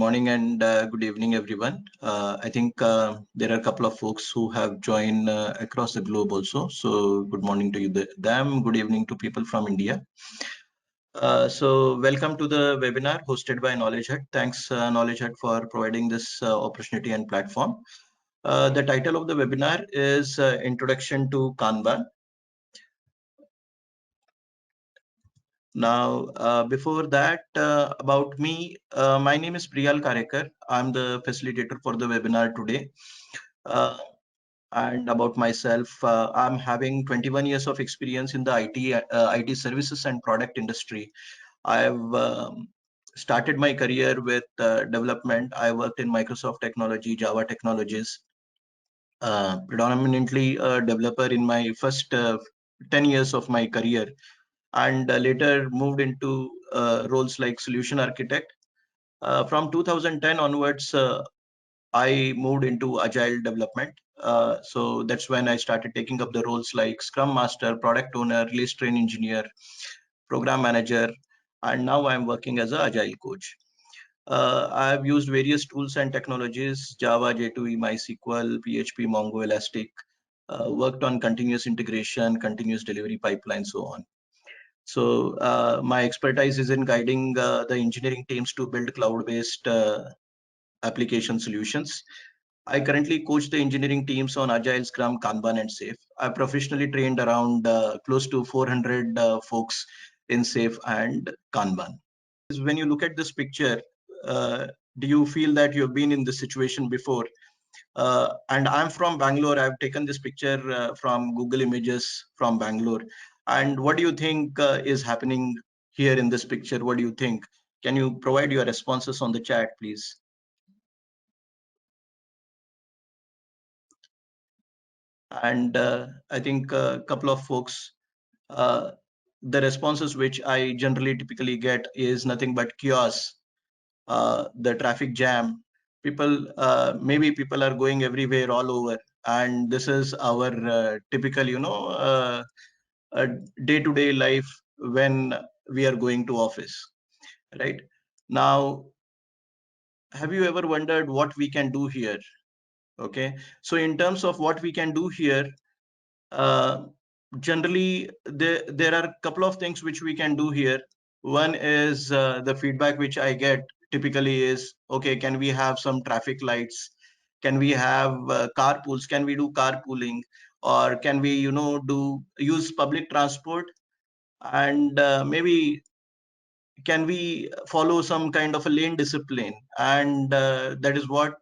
morning and good evening, everyone. I think there are a couple of folks who have joined across the globe also. So good morning to you, them. Good evening to people from India. So welcome to the webinar hosted by Knowledge Hut. Thanks, Knowledge Hut, for providing this opportunity and platform. The title of the webinar is Introduction to Kanban. Now, before that, about me, my name is Priyal Karekar. I'm the facilitator for the webinar today. And about myself, I'm having 21 years of experience in the IT services and product industry. I've started my career with development. I worked in Microsoft technology, Java technologies, predominantly a developer in my first 10 years of my career, and later moved into roles like solution architect. From 2010 onwards, I moved into agile development. So that's when I started taking up the roles like Scrum Master, Product Owner, Release Train Engineer, Program Manager, and now I'm working as an Agile Coach. I've used various tools and technologies: Java, J2E, MySQL, PHP, Mongo, Elastic. Worked on continuous integration, continuous delivery pipeline, so on. So my expertise is in guiding the engineering teams to build cloud-based application solutions. I currently coach the engineering teams on Agile, Scrum, Kanban, and SAFe. I professionally trained around close to 400 folks in SAFe and Kanban. When you look at this picture, do you feel that you've been in this situation before? And I'm from Bangalore. I've taken this picture from Google Images from Bangalore. And what do you think is happening here in this picture? What do you think? Can you provide your responses on the chat, please? And I think a couple of folks, the responses which I generally typically get is nothing but chaos, the traffic jam. People, maybe people are going everywhere all over. And this is our typical, day-to-day life when we are going to office, right? Now, have you ever wondered what we can do here? Okay, so in terms of what we can do here, generally there are a couple of things which we can do here. One is the feedback which I get typically is, okay, can we have some traffic lights? Can we have carpools? Can we do carpooling? Or can we, use public transport? And maybe can we follow some kind of a lane discipline? And that is what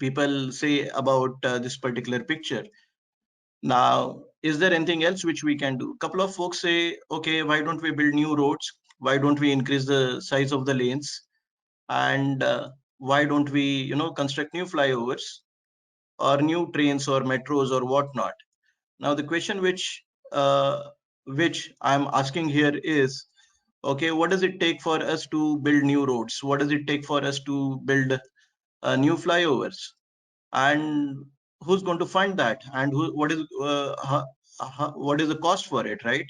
people say about this particular picture. Now, is there anything else which we can do? A couple of folks say, okay, why don't we build new roads? Why don't we increase the size of the lanes? And why don't we, construct new flyovers or new trains or metros or whatnot? Now, the question which I'm asking here is, okay, what does it take for us to build new roads? What does it take for us to build new flyovers? And who's going to fund that? And what is the cost for it, right?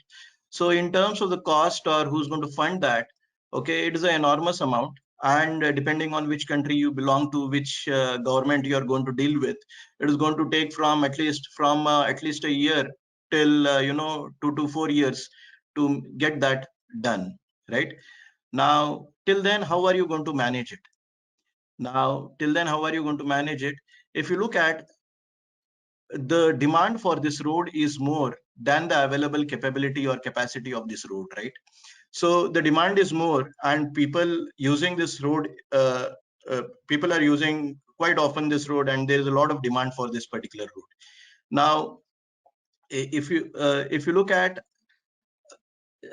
So in terms of the cost or who's going to fund that, okay, it is an enormous amount. And depending on which country you belong to, which government you are going to deal with, it is going to take from at least a year till 2 to 4 years to get that done, right? Now, till then, how are you going to manage it? If you look at the demand for this road is more than the available capability or capacity of this road, right? So the demand is more, and people using this road, people are using quite often this road, and there is a lot of demand for this particular road. Now, if you look at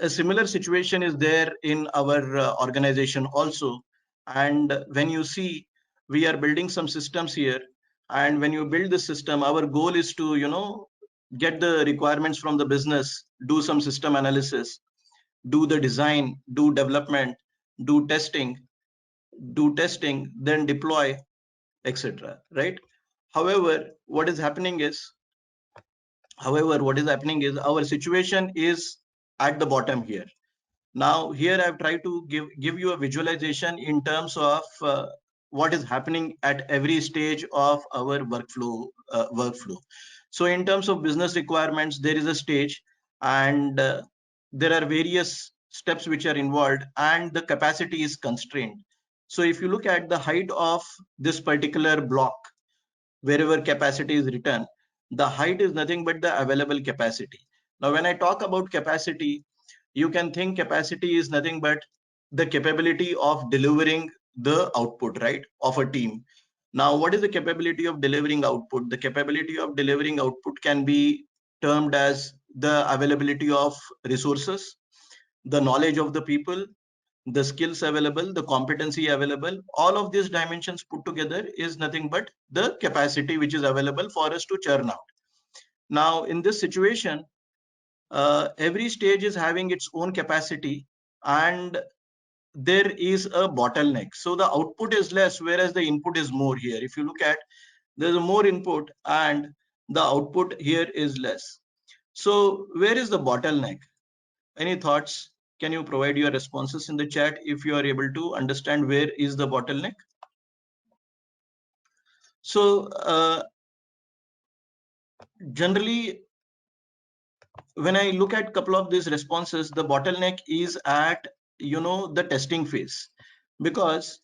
a similar situation is there in our organization also. And when you see, we are building some systems here, and when you build the system, our goal is to get the requirements from the business, do some system analysis, do the design, do development, do testing, then deploy, etc., right? However, what is happening is our situation is at the bottom here. Now here I've tried to give you a visualization in terms of what is happening at every stage of our workflow. So in terms of business requirements, there is a stage, and there are various steps which are involved, and the capacity is constrained. So if you look at the height of this particular block, wherever capacity is written, the height is nothing but the available capacity. Now when I talk about capacity, you can think capacity is nothing but the capability of delivering the output, right, of a team. Now what is the capability of delivering output? The capability of delivering output can be termed as the availability of resources, the knowledge of the people, the skills available, the competency available. All of these dimensions put together is nothing but the capacity which is available for us to churn out. Now in this situation, every stage is having its own capacity, and there is a bottleneck. So the output is less, whereas the input is more here. If you look at, there's more input and the output here is less. So where is the bottleneck? Any thoughts? Can you provide your responses in the chat if you are able to understand where is the bottleneck? So generally, when I look at a couple of these responses, the bottleneck is at, the testing phase, because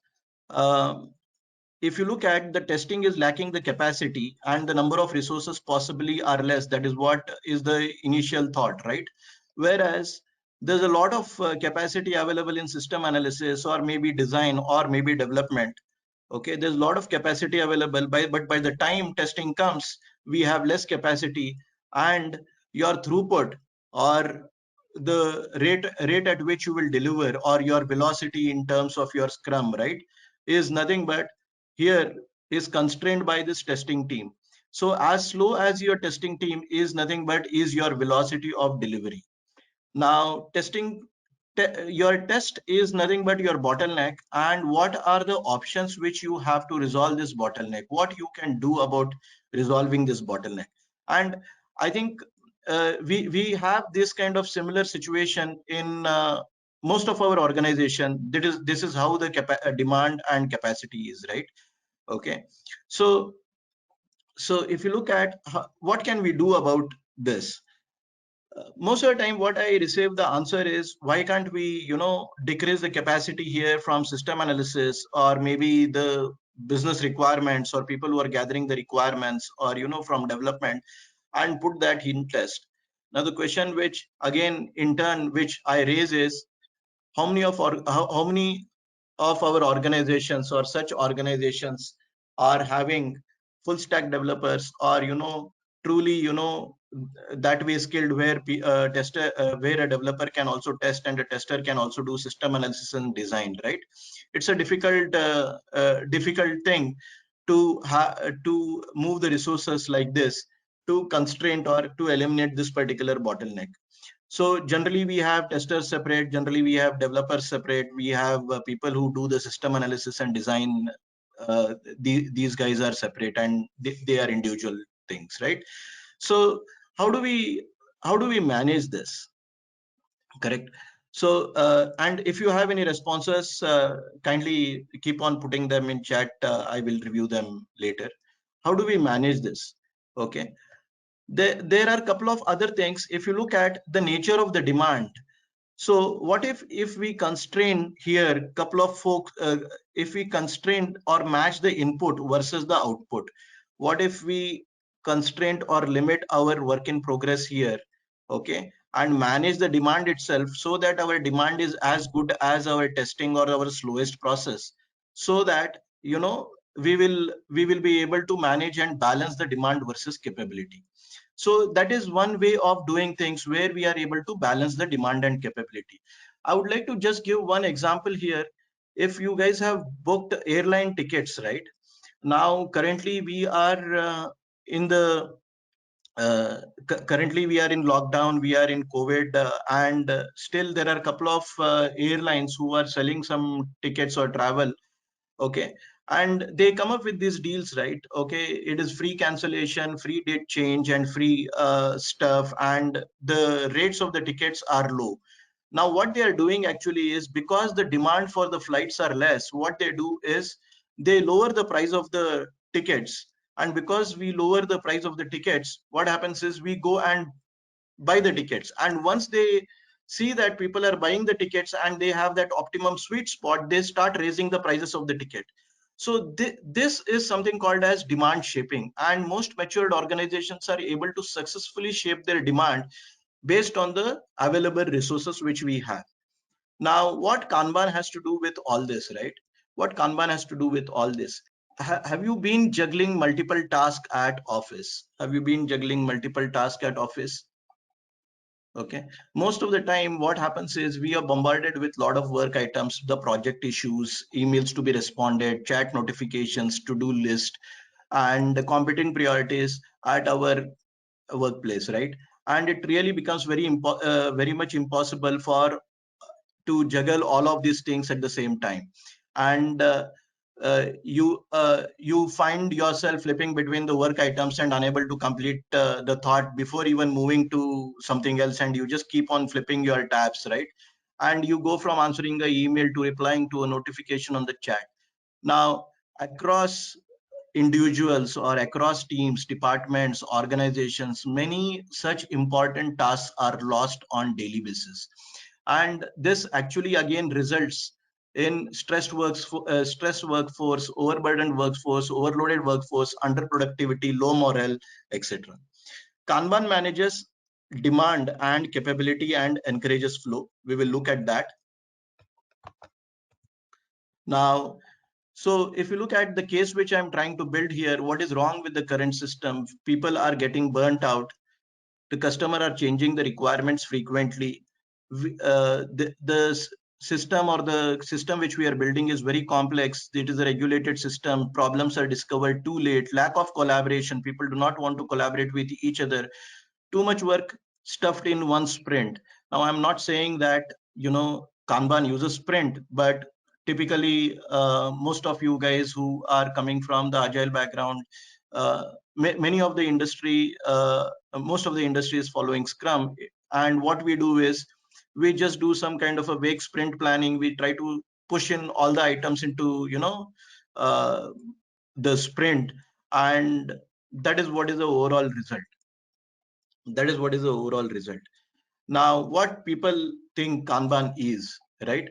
if you look at, the testing is lacking the capacity and the number of resources possibly are less. That is what is the initial thought, right? Whereas there's a lot of capacity available in system analysis, or maybe design, or maybe development. Okay, there's a lot of capacity available, but by the time testing comes, we have less capacity, and your throughput, or the rate at which you will deliver, or your velocity in terms of your scrum, right, is nothing but here is constrained by this testing team. So as slow as your testing team is nothing but is your velocity of delivery. Now your test is nothing but your bottleneck, and what are the options which you have to resolve this bottleneck, what you can do about resolving this bottleneck. And I think we have this kind of similar situation in most of our organization. This is how the demand and capacity is, right? Okay, so if you look at what can we do about this, most of the time what I receive the answer is, why can't we decrease the capacity here from system analysis, or maybe the business requirements, or people who are gathering the requirements, or from development, and put that in test. Now the question which again in turn which I raise is, how many of our organizations, or such organizations, are having full stack developers, or truly that way skilled, where where a developer can also test, and a tester can also do system analysis and design, right? It's a difficult thing to move the resources like this, to constraint or to eliminate this particular bottleneck. So generally we have testers separate, generally we have developers separate, we have people who do the system analysis and design. These guys are separate, and they are individual things, right? So how do we manage this? Correct. So and if you have any responses, kindly keep on putting them in chat. I will review them later. How do we manage this? Okay, there are a couple of other things. If you look at the nature of the demand, so what if we constrain here couple of folks, if we constrain or match the input versus the output, what if we constrain or limit our work in progress here, okay, and manage the demand itself, so that our demand is as good as our testing or our slowest process, so that we will be able to manage and balance the demand versus capability. So that is one way of doing things, where we are able to balance the demand and capability. I would like to just give one example here. If you guys have booked airline tickets, right? Now, currently we are in the currently we are in lockdown, we are in COVID, and still there are a couple of airlines who are selling some tickets or travel. Okay, and they come up with these deals, right? Okay, it is free cancellation, free date change, and free stuff, and the rates of the tickets are low. Now what they are doing actually is, because the demand for the flights are less, what they do is they lower the price of the tickets. And because we lower the price of the tickets, what happens is we go and buy the tickets. And once they see that people are buying the tickets and they have that optimum sweet spot, they start raising the prices of the ticket. So this is something called as demand shaping, and most matured organizations are able to successfully shape their demand based on the available resources which we have. Now, what Kanban has to do with all this, right? What Kanban has to do with all this? Have you been juggling multiple tasks at office? Have you been juggling multiple tasks at office? Okay. Most of the time, what happens is we are bombarded with a lot of work items, the project issues, emails to be responded, chat notifications, to-do list, and the competing priorities at our workplace, right? And it really becomes very much impossible for to juggle all of these things at the same time. And you find yourself flipping between the work items and unable to complete the thought before even moving to something else, and you just keep on flipping your tabs, right? And you go from answering the email to replying to a notification on the chat. Now, across individuals or across teams, departments, organizations, many such important tasks are lost on daily basis. And this actually again results in stressed workforce, overburdened workforce, overloaded workforce, underproductivity, low morale, etc. Kanban manages demand and capability and encourages flow. We will look at that. Now, so if you look at the case which I'm trying to build here, what is wrong with the current system? People are getting burnt out. The customer are changing the requirements frequently. The system or the system which we are building is very complex. It is a regulated system. Problems are discovered too late. Lack of collaboration. People do not want to collaborate with each other. Too much work stuffed in one sprint. Now, I'm not saying that, Kanban uses sprint, but typically most of you guys who are coming from the agile background, many of the industry, most of the industry is following Scrum. And what we do is we just do some kind of a vague sprint planning. We try to push in all the items into, uh, the sprint, and that is what is the overall result. That is what is the overall result. Now, what people think Kanban is, right?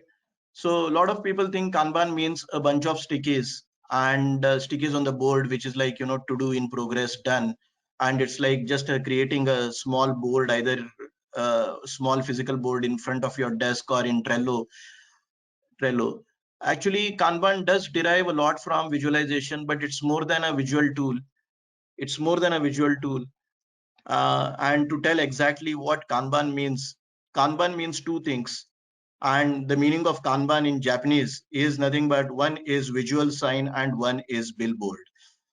So a lot of people think Kanban means a bunch of stickies and stickies on the board, which is like, to do in progress done. And it's like just creating a small board, either a small physical board in front of your desk or in Trello. Actually, Kanban does derive a lot from visualization, but it's more than a visual tool. It's more than a visual tool. And to tell exactly what Kanban means two things. And the meaning of Kanban in Japanese is nothing but one is visual sign and one is billboard.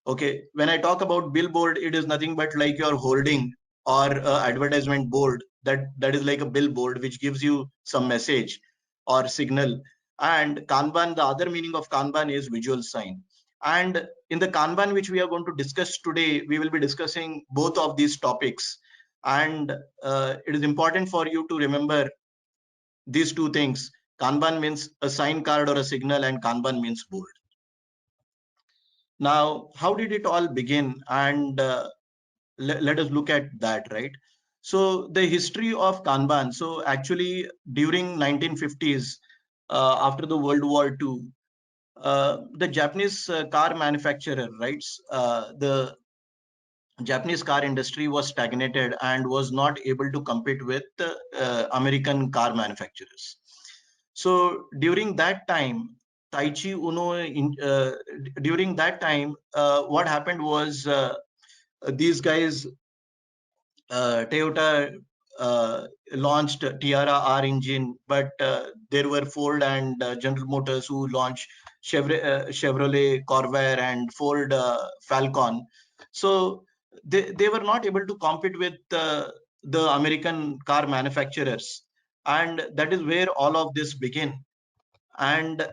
Okay, when I talk about billboard, it is nothing but like your holding or advertisement board that is like a billboard which gives you some message or signal. And Kanban, the other meaning of Kanban is visual sign. And in the Kanban which we are going to discuss today, we will be discussing both of these topics. And it is important for you to remember these two things. Kanban means a sign card or a signal, and Kanban means board. Now, how did it all begin? And let us look at that, right? So the history of Kanban. So actually, during 1950s, after the World War II, the Japanese car manufacturer, right? The Japanese car industry was stagnated and was not able to compete with American car manufacturers. So during that time, Taichi Uno, during that time, what happened was these guys, Toyota launched Tiara R engine, but there were Ford and General Motors who launched Chevrolet Corvair and Ford Falcon. So they were not able to compete with the American car manufacturers. And that is where all of this began. And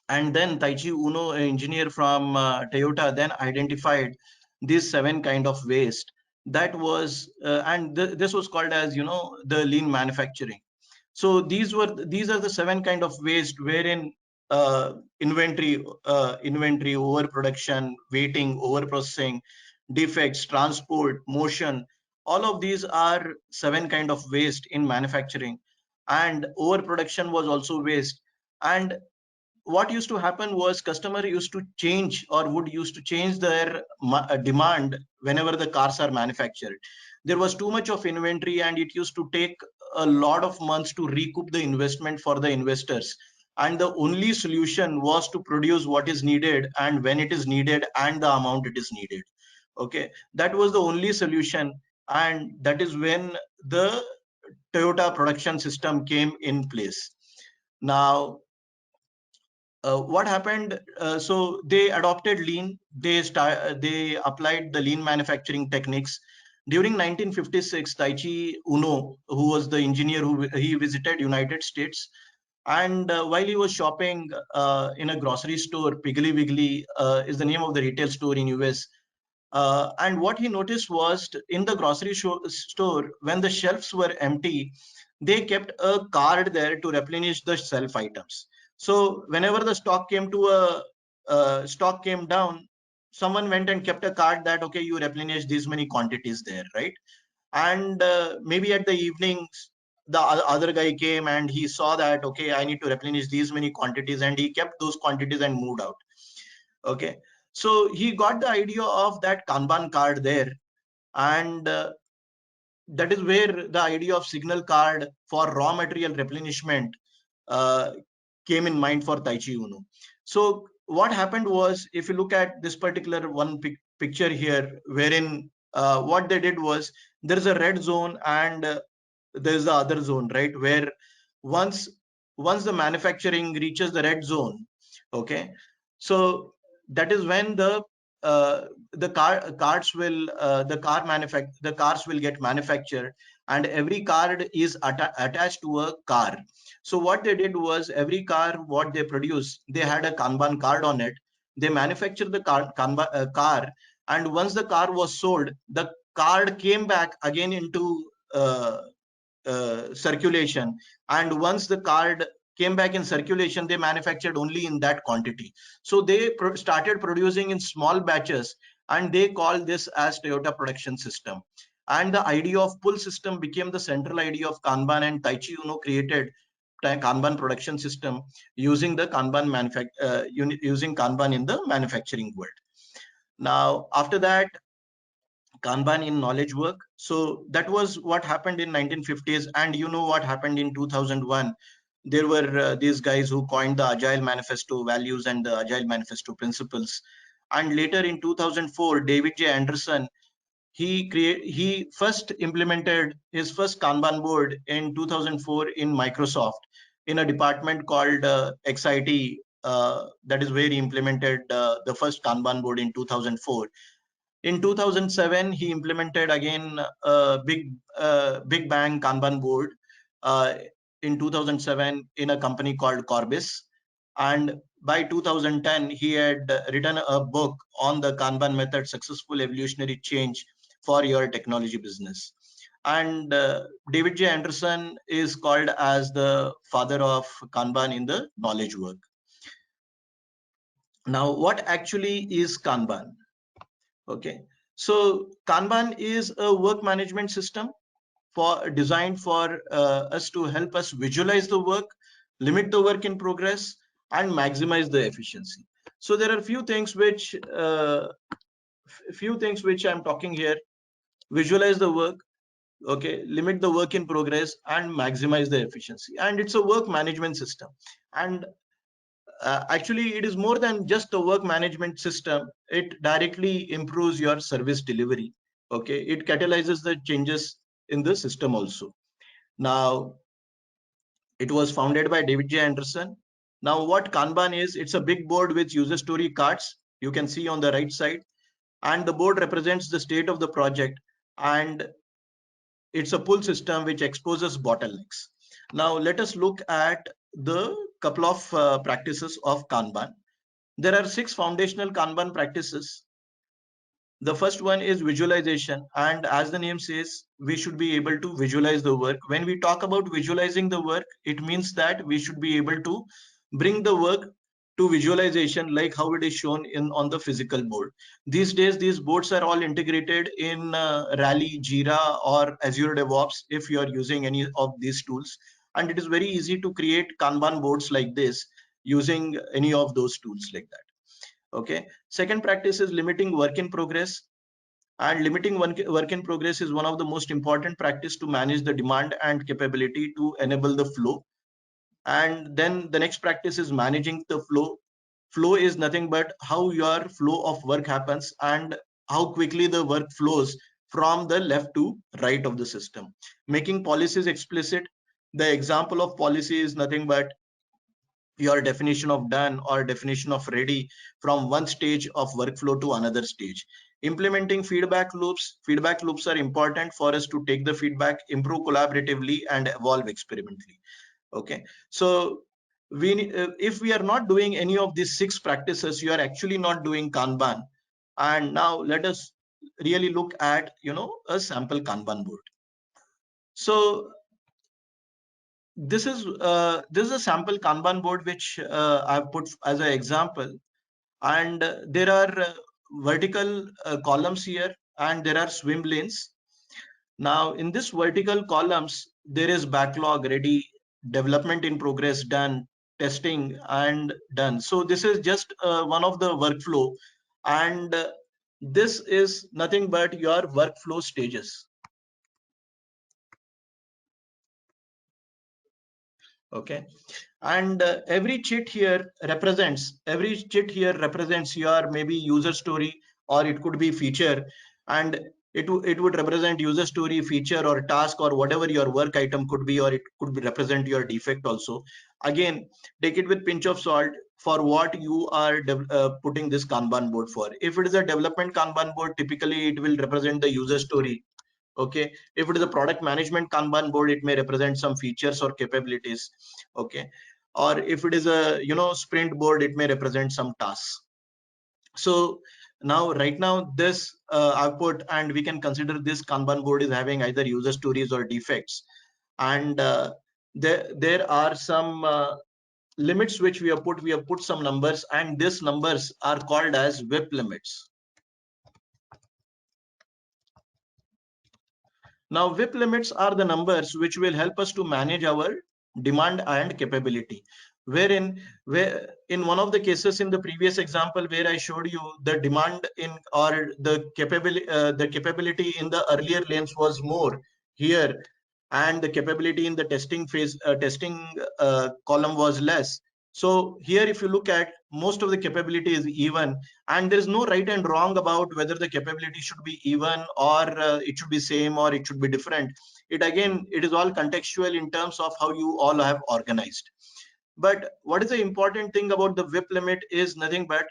then Taichi Uno, an engineer from Toyota, then identified these 7 kind of waste. That was, and this was called as, the lean manufacturing. So these are the 7 kind of waste wherein inventory, overproduction, waiting, overprocessing, defects, transport, motion, all of these are 7 kind of waste in manufacturing. And overproduction was also waste. And what used to happen was customer used to change or would used to change their demand whenever the cars are manufactured. There was too much of inventory and it used to take a lot of months to recoup the investment for the investors, and the only solution was to produce what is needed and when it is needed and the amount it is needed. Okay, that was the only solution. And that is when the Toyota production system came in place. Now what happened, so they adopted lean, they applied the lean manufacturing techniques. During 1956, Taichi Uno, who was the engineer, he visited United States, and while he was shopping in a grocery store, Piggly Wiggly is the name of the retail store in US. And what he noticed was, in the grocery store, when the shelves were empty, they kept a card there to replenish the shelf items. So whenever the stock came down, someone went and kept a card that, okay, you replenish these many quantities there, right? And maybe at the evenings, the other guy came and he saw that, okay, I need to replenish these many quantities, and he kept those quantities and moved out. Okay, so he got the idea of that Kanban card there, and that is where the idea of signal card for raw material replenishment uh, came in mind for Taichi Uno. So what happened was, if you look at this particular one picture here, wherein what they did was, there is a red zone and there is the other zone, right? Where once the manufacturing reaches the red zone, okay, so that is when the cars will get manufactured, and every card is attached to a car. So what they did was, every car what they produce, they had a Kanban card on it. They manufactured the car, and once the car was sold, the card came back again into circulation. And once the card came back in circulation, they manufactured only in that quantity. So they started producing in small batches, and they call this as Toyota production system. And the idea of pull system became the central idea of Kanban, and Taichi Uno created Kanban production system using the using Kanban in the manufacturing world. Now, after that, Kanban in knowledge work. So that was what happened in 1950s. And you know what happened in 2001? There were these guys who coined the Agile Manifesto values and the Agile Manifesto principles. And later in 2004, David J. Anderson, he first implemented his first Kanban board in 2004 in Microsoft, in a department called XIT. That is where he implemented the first Kanban board in 2004. In 2007, he implemented again a big bang Kanban board uh, in 2007 in a company called Corbis. And by 2010, he had written a book on the Kanban method, Successful Evolutionary Change for Your Technology Business. And David J. Anderson is called as the father of Kanban in the knowledge work. Now, what actually is Kanban? Okay, so Kanban is a work management system designed for us to help us visualize the work, limit the work in progress, and maximize the efficiency. So there are few things which I'm talking here: visualize the work, okay, limit the work in progress, and maximize the efficiency. And it's a work management system. And actually, it is more than just a work management system. It directly improves your service delivery. Okay, it catalyzes the changes in the system also. Now, it was founded by David J. Anderson. Now, what Kanban is, it's a big board with user story cards. You can see on the right side, and the board represents the state of the project, and it's a pull system which exposes bottlenecks. Now, let us look at the couple of practices of Kanban. There are 6 foundational Kanban practices. The first one is visualization, and as the name says, we should be able to visualize the work. When we talk about visualizing the work, it means that we should be able to bring the work to visualization like how it is shown in on the physical board. These days these boards are all integrated in Rally, Jira, or Azure DevOps if you are using any of these tools, and it is very easy to create Kanban boards like this using any of those tools like that. Okay, second practice is limiting work in progress, and limiting work in progress is one of the most important practice to manage the demand and capability to enable the flow. And then the next practice is managing the flow. Flow is nothing but how your flow of work happens and how quickly the work flows from the left to right of the system. Making policies explicit. The example of policy is nothing but your definition of done or definition of ready from one stage of workflow to another stage. Implementing feedback loops. Feedback loops are important for us to take the feedback, improve collaboratively, and evolve experimentally. Okay, so if we are not doing any of these 6 practices, you are actually not doing Kanban. And now let us really look at a sample Kanban board. So this is a sample Kanban board which I've put as an example, and there are vertical columns here, and there are swim lanes. Now in this vertical columns there is backlog ready, development in progress done, testing and done. So this is just one of the workflow, and this is nothing but your workflow stages. Okay, and every chit here represents your maybe user story, or it could be feature, and it would represent user story, feature, or task, or whatever your work item could be, or it could be represent your defect also. Again, take it with pinch of salt for what you are putting this Kanban board for. If it is a development Kanban board, typically it will represent the user story. Okay, if it is a product management Kanban board, it may represent some features or capabilities. Okay, or if it is a sprint board, it may represent some tasks. So now right now this I've put, and we can consider this Kanban board is having either user stories or defects, and there are some limits which we have put some numbers, and these numbers are called as WIP limits. Now, WIP limits are the numbers which will help us to manage our demand and capability. Wherein, where in one of the cases in the previous example where I showed you, the demand in or the capability in the earlier lanes was more here, and the capability in the testing phase, testing column was less. So here, if you look at, most of the capability is even, and there is no right and wrong about whether the capability should be even, or it should be same, or it should be different. It is all contextual in terms of how you all have organized. But what is the important thing about the WIP limit is nothing but,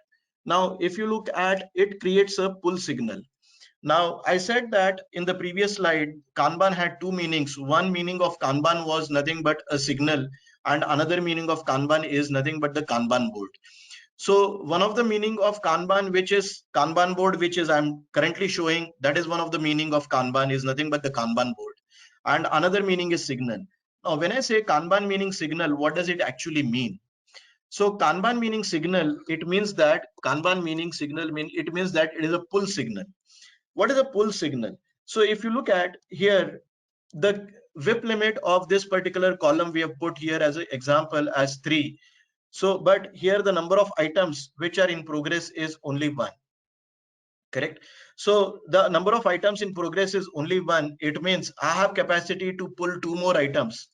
now if you look at it, creates a pull signal. Now, I said that in the previous slide, Kanban had 2 meanings. One meaning of Kanban was nothing but a signal, and another meaning of Kanban is nothing but the Kanban board. So one of the meaning of Kanban, which is Kanban board, which is I'm currently showing, that is one of the meaning of Kanban is nothing but the Kanban board. And another meaning is signal. Now, when I say Kanban meaning signal, what does it actually mean? So Kanban meaning signal, it means that it means that it is a pull signal. What is a pull signal? So if you look at here, the WIP limit of this particular column we have put here as an example as 3. So, but here the number of items which are in progress is only 1. Correct. So the number of items in progress is only 1. It means I have capacity to pull 2 more items.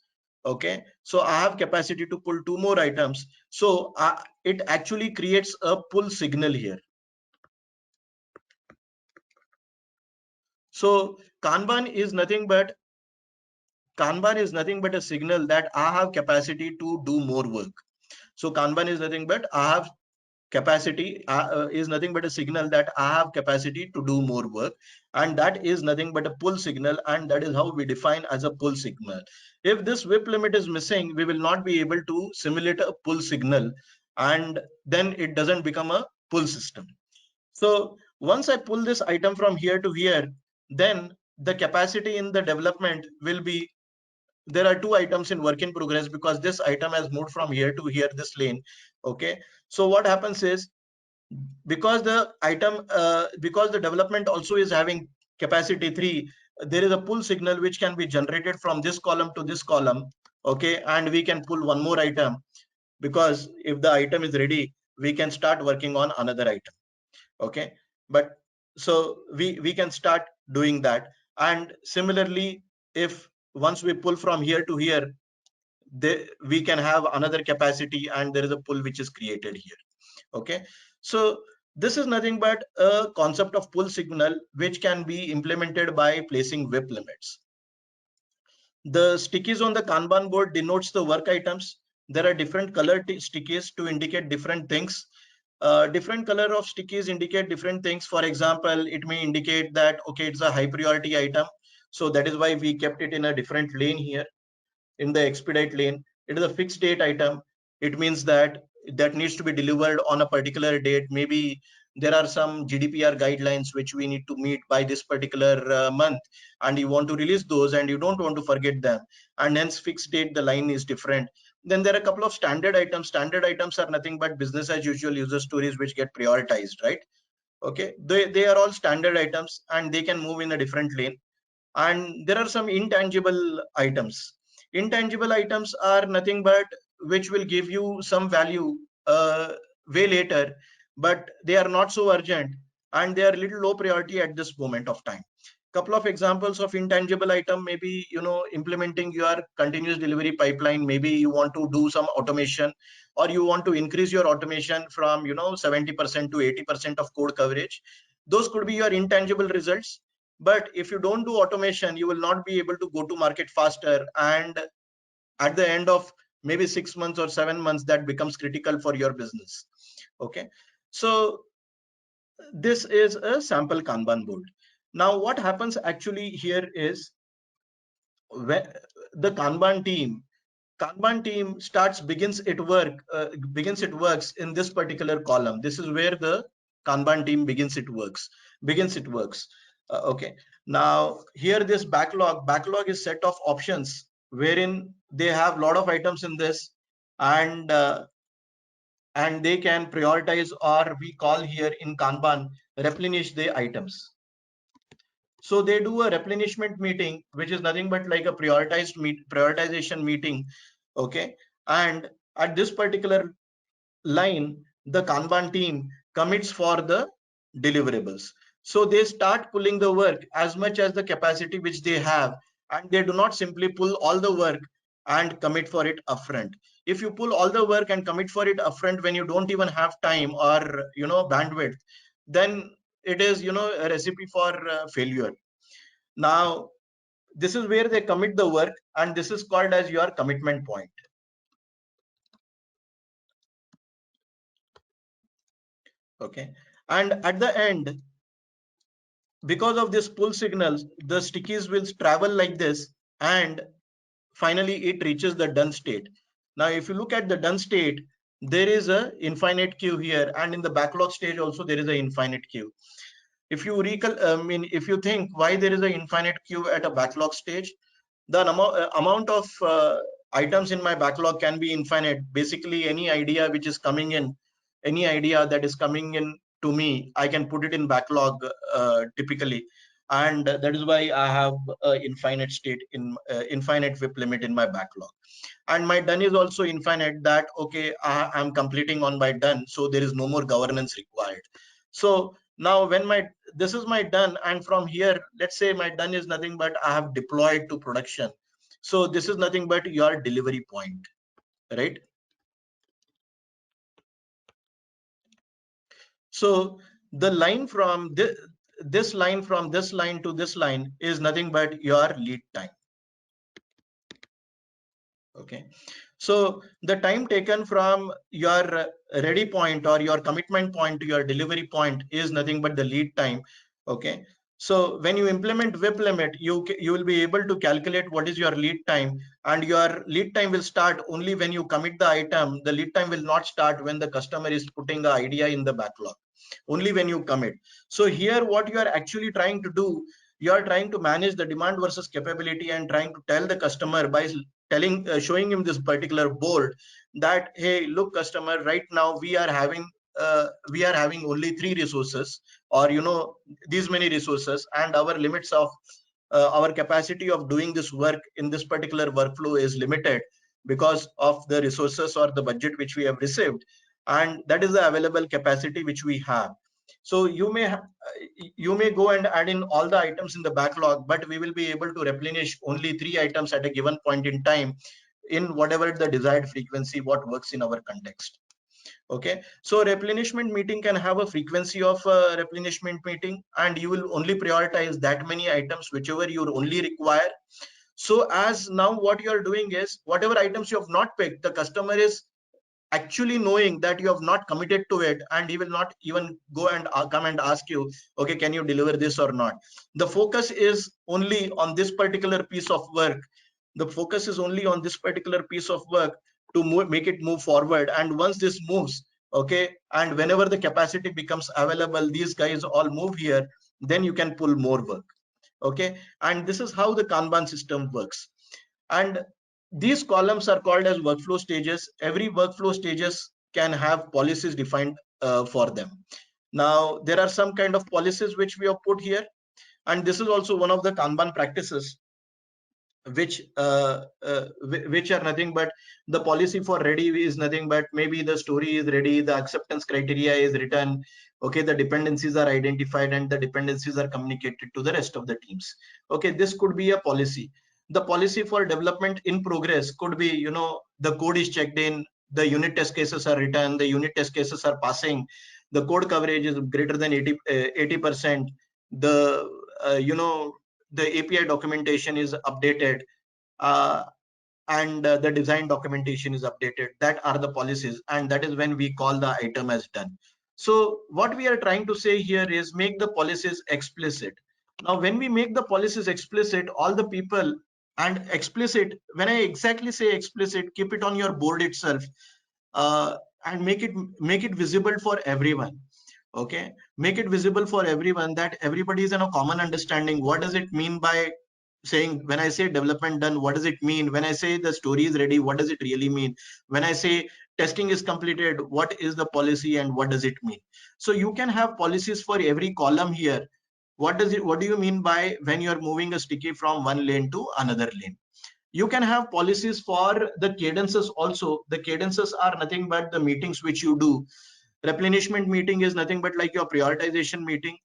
Okay. So I have capacity to pull 2 more items. So it actually creates a pull signal here. So Kanban is nothing but a signal that I have capacity to do more work. So Kanban is nothing but I have capacity is nothing but a signal that I have capacity to do more work, and that is nothing but a pull signal, and that is how we define as a pull signal. If this WIP limit is missing, we will not be able to simulate a pull signal, and then it doesn't become a pull system. So Once I pull this item from here to here, then the capacity in the development will be, there are two items in work in progress because this item has moved from here to here, this lane. Okay, so what happens is, because the item because the development also is having capacity 3, there is a pull signal which can be generated from this column to this column. Okay, and we can pull one more item, because if the item is ready, we can start working on another item. Okay, but so we can start doing that. And similarly, if once we pull from here to here, we can have another capacity and there is a pull which is created here. Okay, so this is nothing but a concept of pull signal which can be implemented by placing WIP limits. The stickies on the Kanban board denotes the work items. There are different colored stickies to indicate different things. Different color of stickies indicate different things. For example, it may indicate that, okay, it's a high priority item. So that is why we kept it in a different lane here, in the expedite lane. It is a fixed date item. It means that that needs to be delivered on a particular date. Maybe there are some GDPR guidelines which we need to meet by this particular month, and you want to release those and you don't want to forget them, and hence fixed date, the line is different. Then there are a couple of standard items. Standard items are nothing but business as usual user stories which get prioritized, right? Okay, they are all standard items and they can move in a different lane. And there are some intangible items. Intangible items are nothing but which will give you some value way later, but they are not so urgent and they are little low priority at this moment of time. Couple of examples of intangible item, maybe, you know, implementing your continuous delivery pipeline. Maybe you want to do some automation, or you want to increase your automation from, you know, 70% to 80% of code coverage. Those could be your intangible results. But if you don't do automation, you will not be able to go to market faster, and at the end of maybe 6 months or 7 months, that becomes critical for your business. Okay, so this is a sample Kanban board. Now what happens actually here is, when the Kanban team begins it works in this particular column. This is where the Kanban team begins it works. Okay, now here this backlog is set of options wherein they have a lot of items in this, and they can prioritize, or we call here in Kanban, replenish the items. So they do a replenishment meeting, which is nothing but like a prioritization meeting. Okay, and at this particular line, the Kanban team commits for the deliverables. So they start pulling the work as much as the capacity which they have, and they do not simply pull all the work and commit for it upfront. If you pull all the work and commit for it upfront when you don't even have time or, you know, bandwidth, then it is, you know, a recipe for failure. Now this is where they commit the work, and this is called as your commitment point. Okay, and at the end, because of this pull signals, the stickies will travel like this, and finally it reaches the done state. Now if you look at the done state, there is a infinite queue here, and in the backlog stage also there is a infinite queue. If you recall, if you think why there is an infinite queue at a backlog stage, the amount of items in my backlog can be infinite. Basically, any idea which is coming in, any idea that is coming in to me, I can put it in backlog typically, and that is why I have infinite state in infinite WIP limit in my backlog. And my done is also infinite, that okay, I'm completing on my done, so there is no more governance required. So now when this is my done, and from here, let's say my done is nothing but I have deployed to production. So this is nothing but your delivery point, right? So the line from this line, from this line to this line, is nothing but your lead time. Okay, so the time taken from your ready point or your commitment point to your delivery point is nothing but the lead time. Okay, so when you implement WIP limit, you will be able to calculate what is your lead time, and your lead time will start only when you commit the item. The lead time will not start when the customer is putting the idea in the backlog. only when you commit. So here what you are actually trying to do, you are trying to manage the demand versus capability and trying to tell the customer by telling showing him this particular board that, hey, look customer, right now we are having only 3 resources, or these many resources, and our limits of our capacity of doing this work in this particular workflow is limited because of the resources or the budget which we have received, and that is the available capacity which we have. So you may go and add in all the items in the backlog, but we will be able to replenish only 3 items at a given point in time in whatever the desired frequency what works in our context. Okay, so replenishment meeting can have a frequency of replenishment meeting, and you will only prioritize that many items whichever you only require. So as now what you are doing is, whatever items you have not picked, the customer is actually knowing that you have not committed to it, and he will not even go and come and ask you, okay, can you deliver this or not. The focus is only on this particular piece of work. The focus is only on this particular piece of work to make it move forward. And once this moves, okay, and whenever the capacity becomes available, these guys all move here, then you can pull more work. Okay, and this is how the Kanban system works. And these columns are called as workflow stages. Every workflow stages can have policies defined for them. Now there are some kind of policies which we have put here, and this is also one of the Kanban practices which are nothing but the policy for ready is nothing but maybe the story is ready, the acceptance criteria is written, okay, the dependencies are identified, and the dependencies are communicated to the rest of the teams. Okay, this could be a policy. The policy for development in progress could be, the code is checked in, the unit test cases are written, the unit test cases are passing, the code coverage is greater than 80%, the the API documentation is updated, uh, and the design documentation is updated. That are the policies, and that is when we call the item as done. So what we are trying to say here is make the policies explicit. Now when we make the policies explicit, all the people, and explicit, when I exactly say explicit, keep it on your board itself, and make it visible for everyone. Okay, make it visible for everyone, that everybody is in a common understanding. What does it mean by saying, when I say development done, what does it mean? When I say the story is ready, what does it really mean? When I say testing is completed, what is the policy and what does it mean? So you can have policies for every column here. What do you mean by when you are moving a sticky from one lane to another lane? You can have policies for the cadences also. The cadences are nothing but the meetings which you do. Replenishment meeting is nothing but like your prioritization meeting.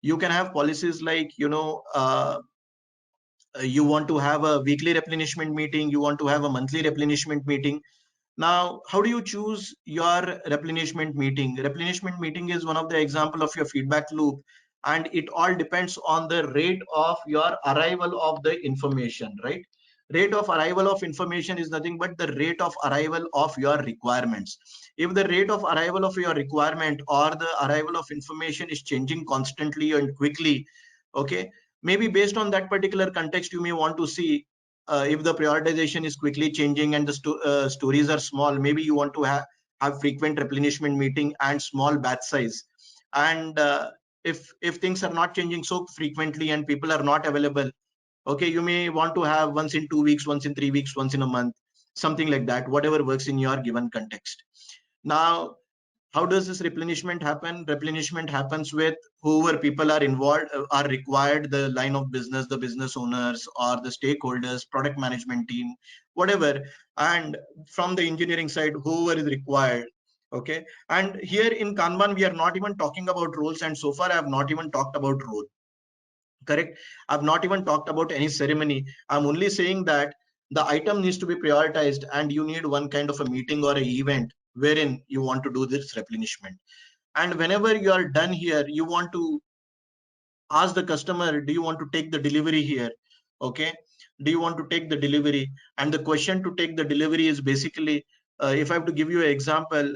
You can have policies like, you want to have a weekly replenishment meeting, you want to have a monthly replenishment meeting. Now how do you choose your replenishment meeting? Replenishment meeting is one of the example of your feedback loop, and it all depends on the rate of your arrival of the information, right? Rate of arrival of information is nothing but the rate of arrival of your requirements. If the rate of arrival of your requirement or the arrival of information is changing constantly and quickly, okay, maybe based on that particular context, you may want to see, if the prioritization is quickly changing and the stories are small, maybe you want to have frequent replenishment meeting and small batch size. And if things are not changing so frequently and people are not available, okay, you may want to have once in 2 weeks, once in 3 weeks, once in a month, something like that, whatever works in your given context. Now how does this replenishment happen? Replenishment happens with whoever people are involved, are required, the line of business, the business owners or the stakeholders, product management team, whatever. And from the engineering side, whoever is required. Okay. And here in Kanban, we are not even talking about roles. And so far, I have not even talked about role. Correct. I've not even talked about any ceremony. I'm only saying that the item needs to be prioritized, and you need one kind of a meeting or an event wherein you want to do this replenishment. And whenever you are done here, you want to ask the customer, do you want to take the delivery here? Okay, do you want to take the delivery? And the question to take the delivery is basically, if I have to give you an example,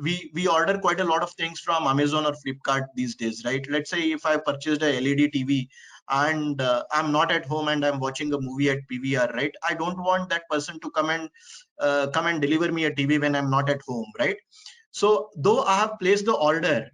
we order quite a lot of things from Amazon or Flipkart these days, right? Let's say if I purchased a LED TV and I'm not at home and I'm watching a movie at PVR, right? I don't want that person to come and deliver me a TV when I'm not at home, right? So though I have placed the order,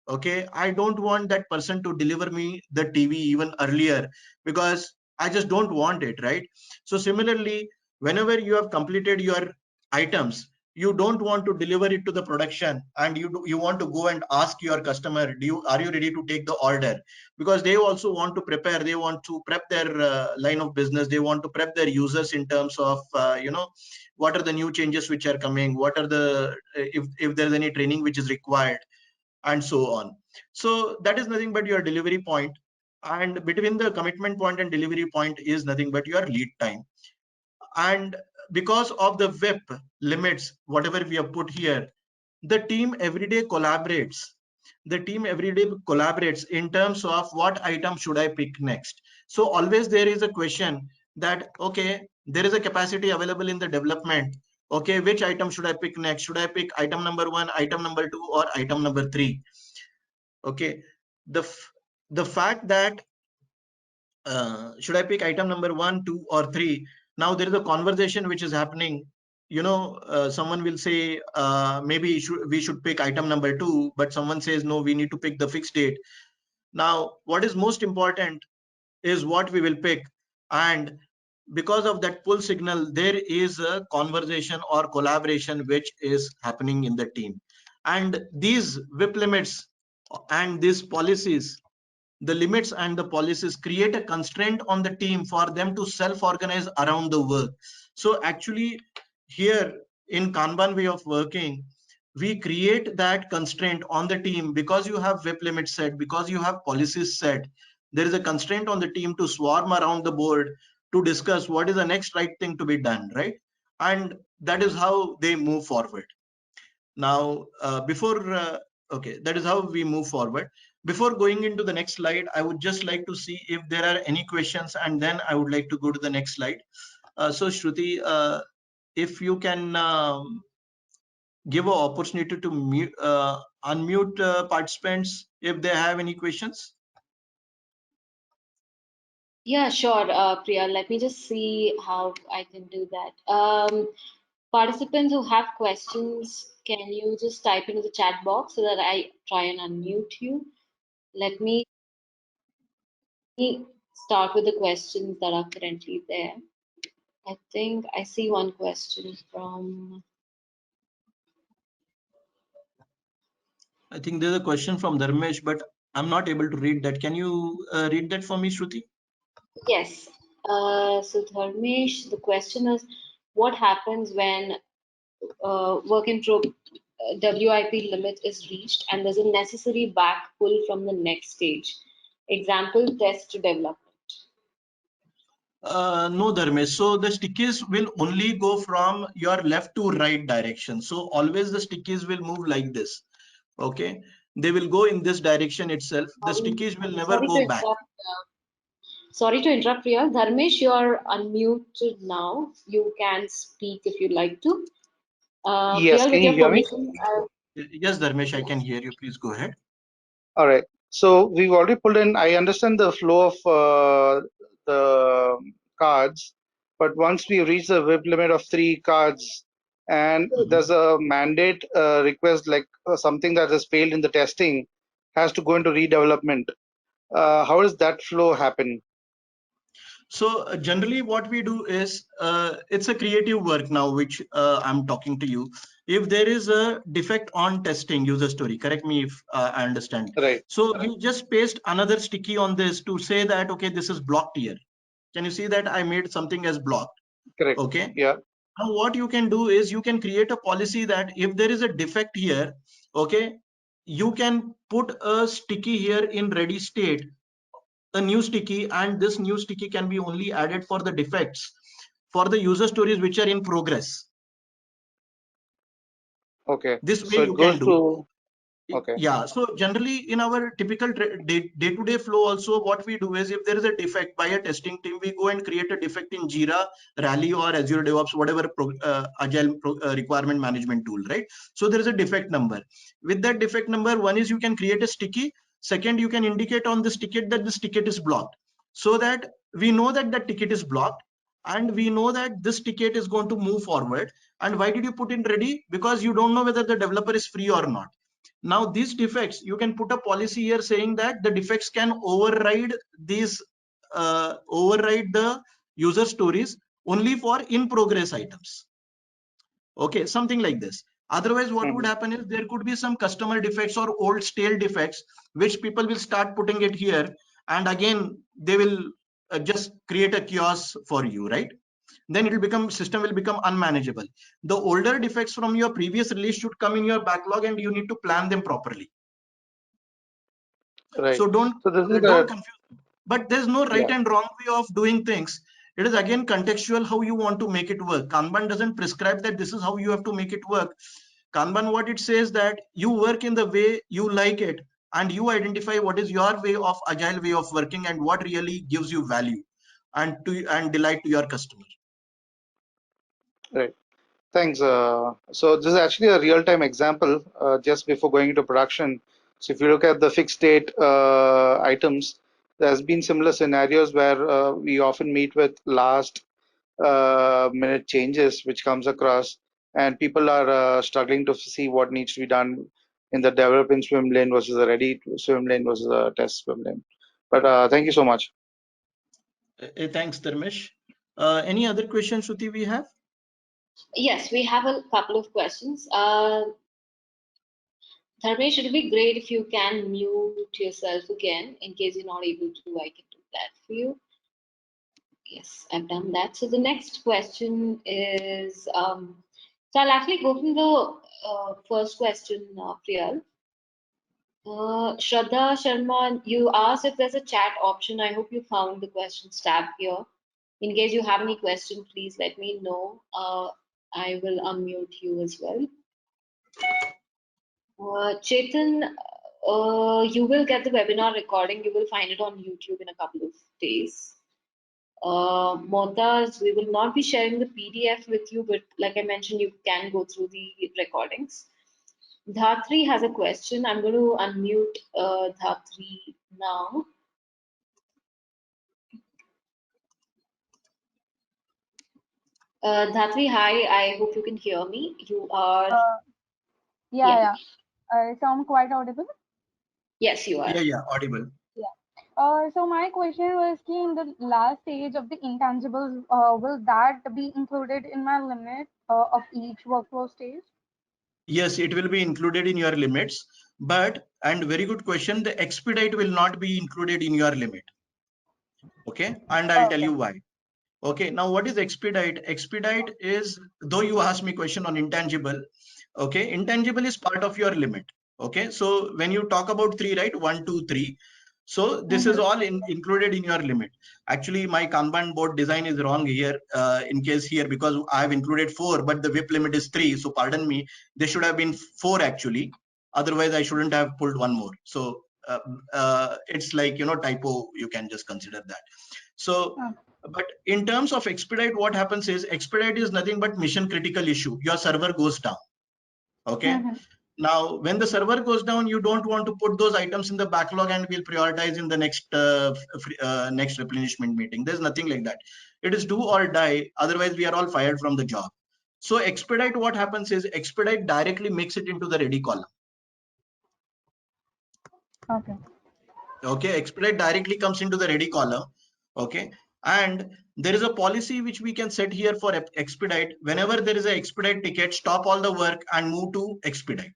okay, I don't want that person to deliver me the TV even earlier, because I just don't want it, right? So similarly, whenever you have completed your items, you don't want to deliver it to the production, and you want to go and ask your customer, are you ready to take the order? Because they also want to prepare, they want to prep their line of business, they want to prep their users in terms of what are the new changes which are coming, what are the if there's any training which is required, and so on. So that is nothing but your delivery point, and between the commitment point and delivery point is nothing but your lead time. And because of the WIP limits, whatever we have put here, the team every day collaborates. The team every day collaborates in terms of what item should I pick next. So always there is a question that, okay, there is a capacity available in the development. Okay, which item should I pick next? Should I pick item number 1, item number 2, or item number 3? Okay, the fact that should I pick item number 1, 2, or 3? Now there is a conversation which is happening. Someone will say maybe we should pick item number 2, but someone says no, we need to pick the fixed date. Now, what is most important is what we will pick, and because of that pull signal, there is a conversation or collaboration which is happening in the team, and these WIP limits and these policies, the limits and the policies create a constraint on the team for them to self-organize around the work. So actually here in Kanban way of working, we create that constraint on the team because you have WIP limits set, because you have policies set. There is a constraint on the team to swarm around the board to discuss what is the next right thing to be done, right? And that is how they move forward. Now, okay, that is how we move forward. Before going into the next slide, I would just like to see if there are any questions, and then I would like to go to the next slide. So Shruti, if you can give an opportunity to unmute participants if they have any questions. Yeah, sure, Priya. Let me just see how I can do that. Participants who have questions, can you just type into the chat box so that I try and unmute you? Let me start with the questions that are currently there. I think I see one question from. I think there's a question from Dharmesh, but I'm not able to read that. Can you read that for me, Shruti? Yes. So Dharmesh, the question is, what happens when work in WIP limit is reached and there's a necessary back pull from the next stage? Example, test to development. No, Dharmesh. So the stickies will only go from your left to right direction. So always the stickies will move like this. Okay. They will go in this direction itself. The stickies will never Sorry to go back. interrupt. Sorry to interrupt, Priya. Dharmesh, you're unmuted now. You can speak if you'd like to. Yes, Priya, can with you your hear me? permission, Yes, Dharmesh, I yes. can hear you. Please go ahead. All right. So we've already pulled in. I understand the flow of the cards, but once we reach the WIP limit of 3 cards, and there's a mandate request like something that has failed in the testing has to go into redevelopment. How does that flow happen? So generally what we do is it's a creative work now, which I'm talking to you. If there is a defect on testing user story, correct me if I understand. Right. So you just paste another sticky on this to say that, okay, this is blocked here. Can you see that I made something as blocked? Correct. Okay. Yeah. Now what you can do is you can create a policy that if there is a defect here, okay, you can put a sticky here in ready state, a new sticky, and this new sticky can be only added for the defects for the user stories which are in progress. Okay. This way So you it can goes do. to. Okay. Yeah, so generally in our typical day-to-day flow also, what we do is if there is a defect by a testing team, we go and create a defect in Jira, Rally, or Azure DevOps, whatever agile requirement management tool, right? So there is a defect number. With that defect number, one is you can create a sticky. Second, you can indicate on this ticket that this ticket is blocked, so that we know that that ticket is blocked. and we know that this ticket is going to move forward. And why did you put in ready? Because you don't know whether the developer is free or not. Now these defects, you can put a policy here saying that the defects can override these, override the user stories only for in progress items. Okay, something like this. Otherwise, what would happen is there could be some customer defects or old stale defects, which people will start putting it here. And again, they will just create a chaos for you, right? Then it will become, system will become unmanageable. The older defects from your previous release should come in your backlog, and you need to plan them properly. Right. So don't confuse. But there's no right and wrong way of doing things. It is again contextual how you want to make it work. Kanban doesn't prescribe that this is how you have to make it work. Kanban, what it says that you work in the way you like it, and you identify what is your way of agile way of working and what really gives you value and delight to your customer. Right. Thanks. So this is actually a real-time example just before going into production. So if you look at the fixed date items, there's been similar scenarios where we often meet with last minute changes which comes across, and people are struggling to see what needs to be done in the developing swim lane versus the ready swim lane versus the test swim lane. But thank you so much. Thanks, Dharmesh. Any other questions, Shruti, we have? Yes, we have a couple of questions. Dharmesh, it would be great if you can mute yourself again in case you're not able to. I can do that for you. Yes, I've done that. So the next question is, so I'll actually go from the first question, Priyal. Shraddha Sharma, you asked if there's a chat option. I hope you found the questions tab here. In case you have any question, please let me know. I will unmute you as well. Chetan, you will get the webinar recording. You will find it on YouTube in a couple of days. Montaz, we will not be sharing the PDF with you, but like I mentioned, you can go through the recordings. Dhatri has a question. I'm going to unmute Dhatri now. Dhatri, hi. I hope you can hear me. You are. Yeah. So I'm quite audible. Yes, you are. Yeah, audible. Yeah. So my question was, in the last stage of the intangibles, will that be included in my limit of each workflow stage? Yes, it will be included in your limits, but, and very good question, the expedite will not be included in your limit. Okay, and I'll tell you why. Okay, now what is expedite? Expedite is, though you asked me question on intangible, okay, intangible is part of your limit. Okay, so when you talk about 3, right, 1, 2, 3, so this is all included in your limit. Actually, my Kanban board design is wrong here, in case here, because I have included 4, but the WIP limit is 3. So pardon me, there should have been 4 actually. Otherwise, I shouldn't have pulled one more. So it's like, you know, typo, you can just consider that. So, but in terms of expedite, what happens is expedite is nothing but mission critical issue. Your server goes down. Okay. Now, when the server goes down, you don't want to put those items in the backlog and we'll prioritize in the next replenishment meeting. There's nothing like that. It is do or die. Otherwise, we are all fired from the job. So expedite, what happens is expedite directly makes it into the ready column. Okay. Okay, expedite directly comes into the ready column. Okay, and there is a policy which we can set here for expedite. Whenever there is an expedite ticket, stop all the work and move to expedite.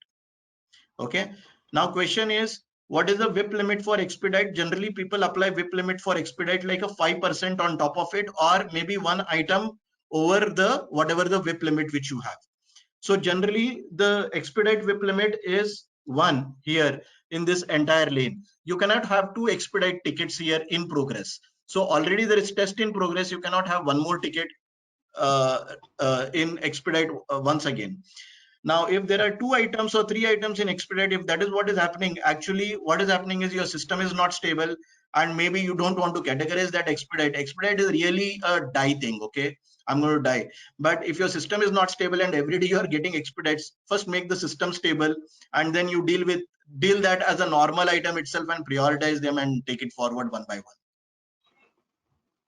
Okay, now question is, what is the WIP limit for expedite? Generally, people apply WIP limit for expedite like a 5% on top of it, or maybe one item over the whatever the WIP limit which you have. So generally, the expedite WIP limit is 1 here in this entire lane. You cannot have 2 expedite tickets here in progress. So already there is test in progress. You cannot have one more ticket in expedite once again. Now, if there are 2 items or 3 items in expedite, if that is what is happening, actually what is happening is your system is not stable, and maybe you don't want to categorize that expedite. Expedite is really a die thing. Okay, I'm going to die. But if your system is not stable and every day you are getting expedites, first make the system stable, and then you deal that as a normal item itself and prioritize them and take it forward one by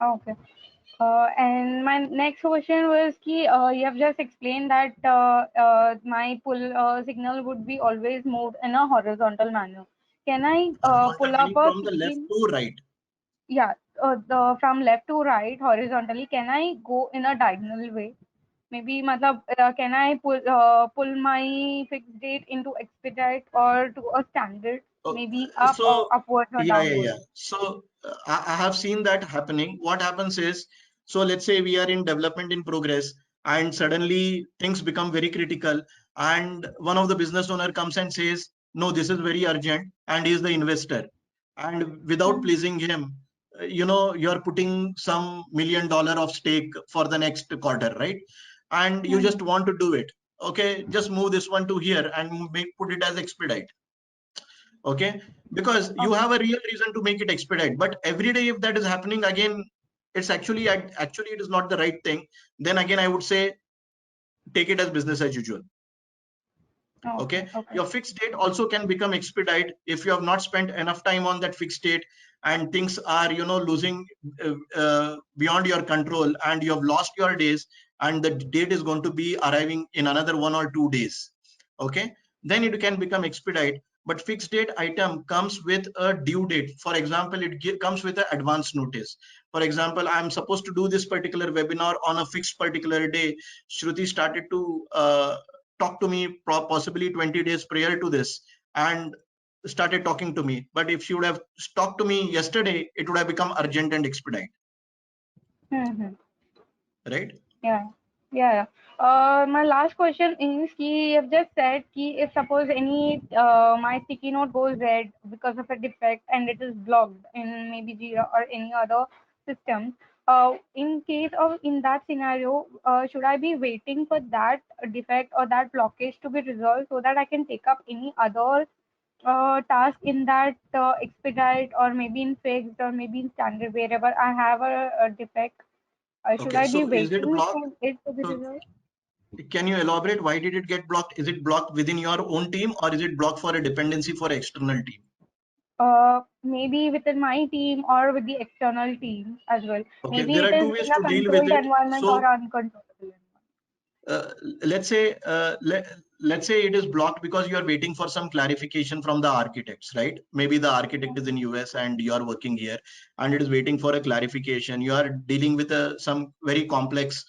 one. Okay. And my next question was ki, you have just explained that my pull signal would be always moved in a horizontal manner. Can I Horizontal pull up meaning a from the left 16? to right. Yeah, from left to right horizontally. Can I go in a diagonal way? Maybe, matlab, can I pull my fixed date into expedite or to a standard? Oh, Maybe up or so upwards or downwards. yeah. So I have seen that happening. What happens is, so let's say we are in development in progress, and suddenly things become very critical, and one of the business owner comes and says, "No, this is very urgent," and he is the investor, and without pleasing him, you're putting some $1 million of stake for the next quarter, right? And you just want to do it. Okay, just move this one to here and put it as expedite. Okay, because you Okay. have a real reason to make it expedite, but every day if that is happening again, it's actually it is not the right thing. Then again I would say take it as business as usual. Okay, Okay. your fixed date also can become expedite if you have not spent enough time on that fixed date and things are losing beyond your control, and you have lost your days, and the date is going to be arriving in another 1 or 2 days. Okay, then it can become expedite. But fixed date item comes with a due date. For example, it comes with an advance notice. For example, I'm supposed to do this particular webinar on a fixed particular day. Shruti started to talk to me possibly 20 days prior to this and started talking to me. But if she would have talked to me yesterday, it would have become urgent and expedite. Right? Yeah. My last question is ki you have just said ki if suppose any my sticky note goes red because of a defect and it is blocked in maybe Jira or any other system. In case of in that scenario, should I be waiting for that defect or that blockage to be resolved so that I can take up any other task in that expedite or maybe in fixed or maybe in standard wherever I have a defect? Should Okay, I be so is it waiting blocked? for it to be So resolved? can you elaborate why did it get blocked? Is it blocked within your own team, or is it blocked for a dependency for external team? Maybe within my team or with the external team as well. Okay, Maybe there it are two is ways in a to deal with controlled it. environment or So uncontrollable let's say let's say it is blocked because you are waiting for some clarification from the architects, right? Maybe the architect is in US and you are working here, and it is waiting for a clarification. You are dealing with some very complex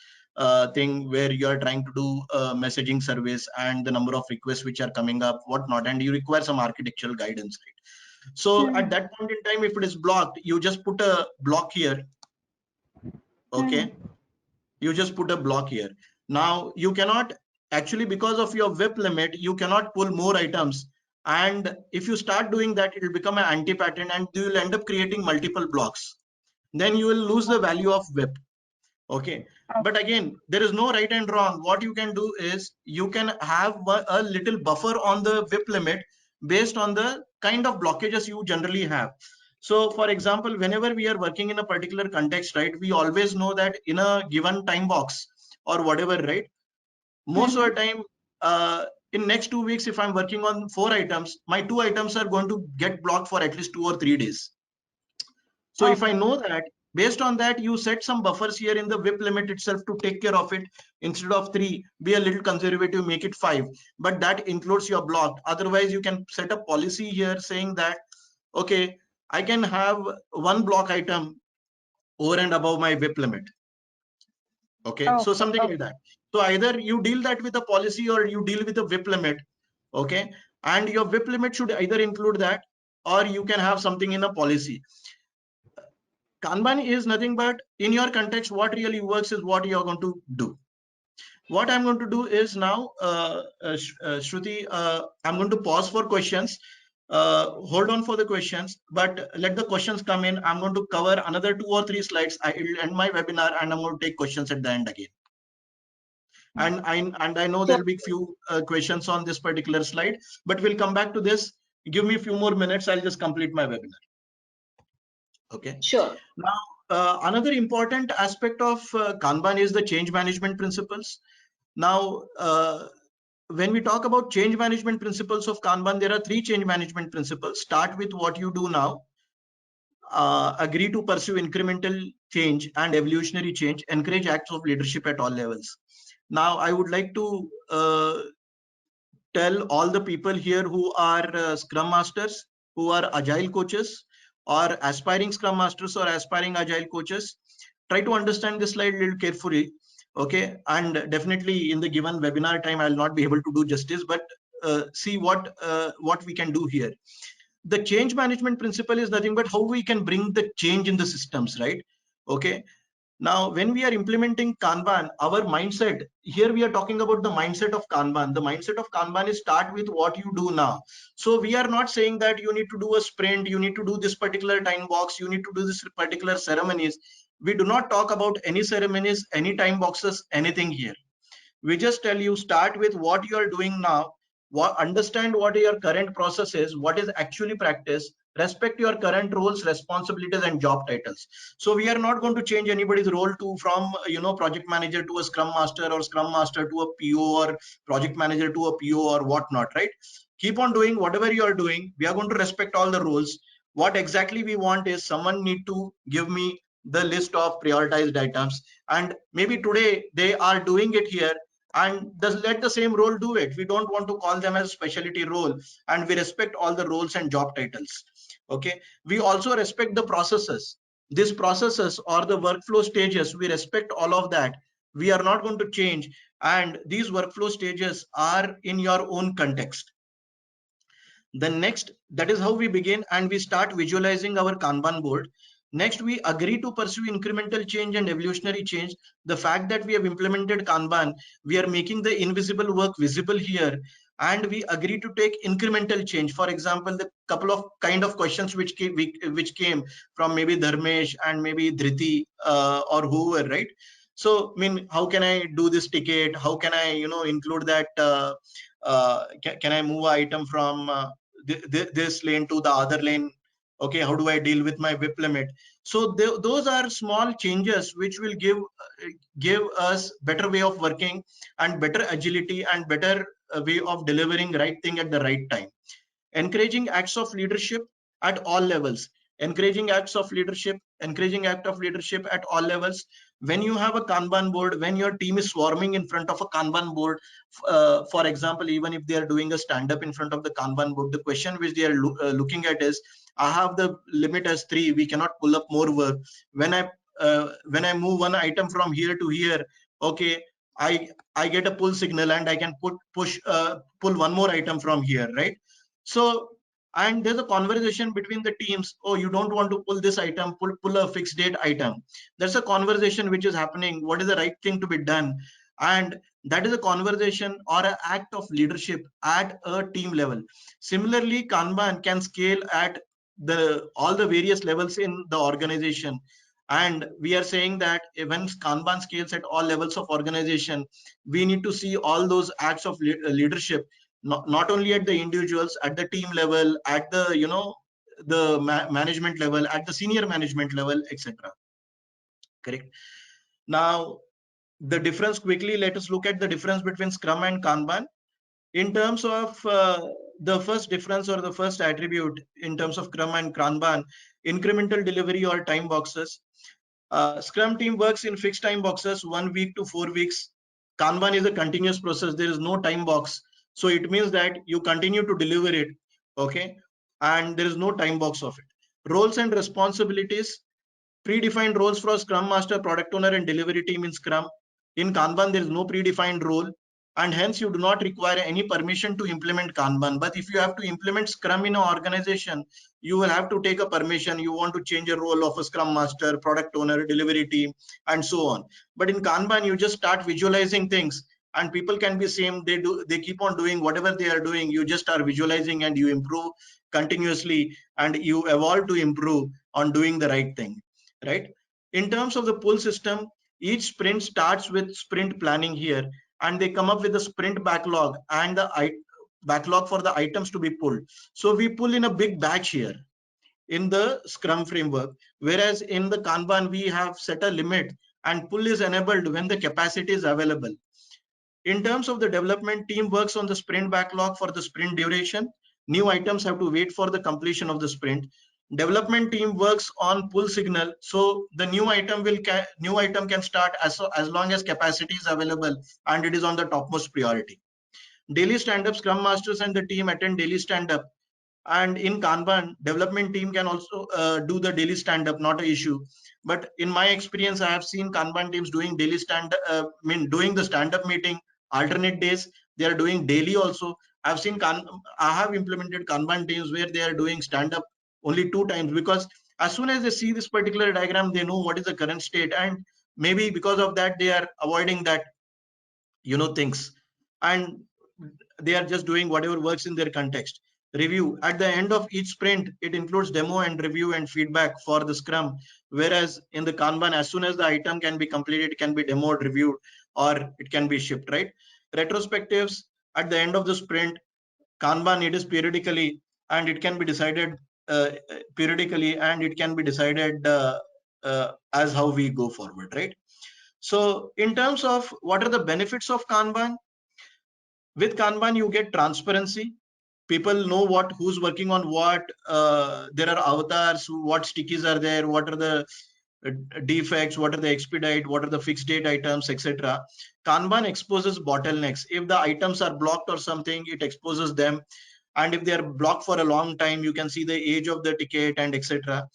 thing where you are trying to do messaging service, and the number of requests which are coming up, whatnot, and you require some architectural guidance, right? So at that point in time, if it is blocked, you just put a block here. Okay, you just put a block here. Now you cannot actually, because of your WIP limit, you cannot pull more items. And if you start doing that, it will become an anti-pattern and you will end up creating multiple blocks. Then you will lose the value of WIP. Okay. But again, there is no right and wrong. What you can do is you can have a little buffer on the WIP limit based on the kind of blockages you generally have. So for example, whenever we are working in a particular context, right, we always know that in a given time box or whatever, right, most of the time, in next 2 weeks, if I'm working on 4 items, my 2 items are going to get blocked for at least 2 or 3 days. So if I know that, based on that, you set some buffers here in the WIP limit itself to take care of it. Instead of 3, be a little conservative, make it 5, but that includes your block. Otherwise, you can set a policy here saying that, okay, I can have 1 block item over and above my WIP limit. Okay, so something like that. So either you deal that with a policy or you deal with a WIP limit. Okay, and your WIP limit should either include that or you can have something in a policy. Kanban is nothing but in your context, what really works is what you're going to do. What I'm going to do is now, Shruti, I'm going to pause for questions. Hold on for the questions, but let the questions come in. I'm going to cover another 2 or 3 slides. I will end my webinar and I'm going to take questions at the end again. And I know there'll be few questions on this particular slide, but we'll come back to this. Give me a few more minutes. I'll just complete my webinar. Okay. Sure. Now, another important aspect of Kanban is the change management principles. Now, when we talk about change management principles of Kanban, there are 3 change management principles. Start with what you do now. agree to pursue incremental change and evolutionary change, encourage acts of leadership at all levels. Now, I would like to tell all the people here who are Scrum Masters, who are Agile coaches, or aspiring Scrum Masters or aspiring Agile coaches, try to understand this slide a little carefully. Okay, and definitely in the given webinar time, I'll not be able to do justice, but see what we can do here. The change management principle is nothing but how we can bring the change in the systems, right? Okay. Now, when we are implementing Kanban, our mindset, here we are talking about the mindset of Kanban. The mindset of Kanban is start with what you do now. So we are not saying that you need to do a sprint, you need to do this particular time box, you need to do this particular ceremonies. We do not talk about any ceremonies, any time boxes, anything here. We just tell you start with what you are doing now, understand what your current process is, what is actually practice, respect your current roles, responsibilities, and job titles. So we are not going to change anybody's role to from project manager to a scrum master, or scrum master to a PO, or project manager to a PO, or whatnot, right? Keep on doing whatever you are doing. We are going to respect all the roles. What exactly we want is someone need to give me the list of prioritized items, and maybe today they are doing it here, and let the same role do it. We don't want to call them as specialty role, and we respect all the roles and job titles. Okay, we also respect the processes. These processes or the workflow stages, we respect all of that. We are not going to change, and these workflow stages are in your own context. The next, that is how we begin, and we start visualizing our Kanban board. Next, we agree to pursue incremental change and evolutionary change. The fact that we have implemented Kanban, we are making the invisible work visible here, and we agree to take incremental change. For example, the couple of kind of questions which came from maybe Dharmesh and maybe Dhriti or whoever, right? So, I mean, how can I do this ticket? How can I, include that? Can I move an item from this lane to the other lane? Okay, how do I deal with my WIP limit? So those are small changes which will give us better way of working and better agility and better way of delivering right thing at the right time. Encouraging acts of leadership at all levels. Encouraging acts of leadership, encouraging act of leadership at all levels. When you have a Kanban board, when your team is swarming in front of a Kanban board, for example, even if they are doing a stand-up in front of the Kanban board, the question which they are looking at is, I have the limit as 3, we cannot pull up more work. When I move one item from here to here, okay, I get a pull signal and I can pull one more item from here, right? So, and there's a conversation between the teams. Oh, you don't want to pull this item, pull a fixed date item. There's a conversation which is happening. What is the right thing to be done? And that is a conversation or an act of leadership at a team level. Similarly, Kanban can scale at all the various levels in the organization. And we are saying that when Kanban scales at all levels of organization, we need to see all those acts of leadership, not only at the individuals, at the team level, at the the management level, at the senior management level, etc. Correct. Now, the difference quickly, let us look at the difference between Scrum and Kanban. In terms of the first difference or the first attribute in terms of Scrum and Kanban, incremental delivery or time boxes. Scrum team works in fixed time boxes, 1 week to 4 weeks. Kanban is a continuous process. There is no time box. So it means that you continue to deliver it. Okay. And there is no time box of it. Roles and responsibilities. Predefined roles for Scrum Master, Product Owner, and Delivery Team in Scrum. In Kanban, there is no predefined role, and hence you do not require any permission to implement Kanban. But if you have to implement Scrum in an organization, you will have to take a permission. You want to change a role of a Scrum Master, Product Owner, Delivery Team, and so on. But in Kanban, you just start visualizing things, and people can be same. They keep on doing whatever they are doing. You just are visualizing, and you improve continuously, and you evolve to improve on doing the right thing. Right? In terms of the pull system, each sprint starts with sprint planning here, and they come up with a sprint backlog and the backlog for the items to be pulled. So we pull in a big batch here in the Scrum framework, whereas in the Kanban, we have set a limit and pull is enabled when the capacity is available. In terms of the development, team works on the sprint backlog for the sprint duration. New items have to wait for the completion of the sprint. Development team works on pull signal, so the new item can start as long as capacity is available and it is on the topmost priority. Daily stand-up, scrum masters and the team attend daily stand-up, and in Kanban, development team can also do the daily stand-up, not an issue. But in my experience, I have seen Kanban teams doing daily doing the stand-up meeting alternate days. They are doing daily also. I have implemented Kanban teams where they are doing stand-up only 2 times, because as soon as they see this particular diagram, they know what is the current state, and maybe because of that they are avoiding that things, and they are just doing whatever works in their context. Review at the end of each sprint, it includes demo and review and feedback for the scrum, whereas in the Kanban, as soon as the item can be completed, it can be demoed, reviewed, or it can be shipped, right? Retrospectives at the end of the sprint. Kanban, it is periodically, and it can be decided periodically, and it can be decided as how we go forward, right? So in terms of what are the benefits of Kanban, with Kanban you get transparency. People know who's working on what. There are avatars, what stickies are there, what are the defects, what are the expedite, what are the fixed date items, etc. Kanban exposes bottlenecks. If the items are blocked or something, it exposes them, and if they are blocked for a long time, you can see the age of the ticket and etc.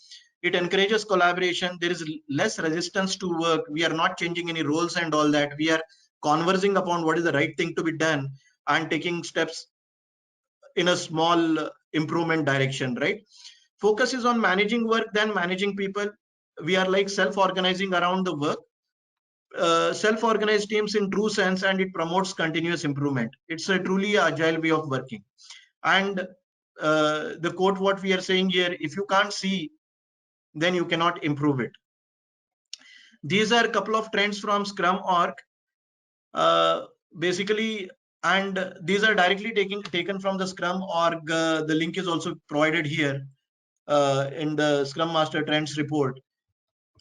It encourages collaboration. There is less resistance to work. We are not changing any roles and all that. We are conversing upon what is the right thing to be done and taking steps in a small improvement direction, right? Focus is on managing work than managing people. We are like self-organizing around the work. Self-organized teams in true sense, and it promotes continuous improvement. It's a truly agile way of working. And the quote what we are saying here, if you can't see, then you cannot improve it. These are a couple of trends from Scrum.org. Basically, and these are directly taken from the Scrum.org. The link is also provided here in the Scrum Master Trends report.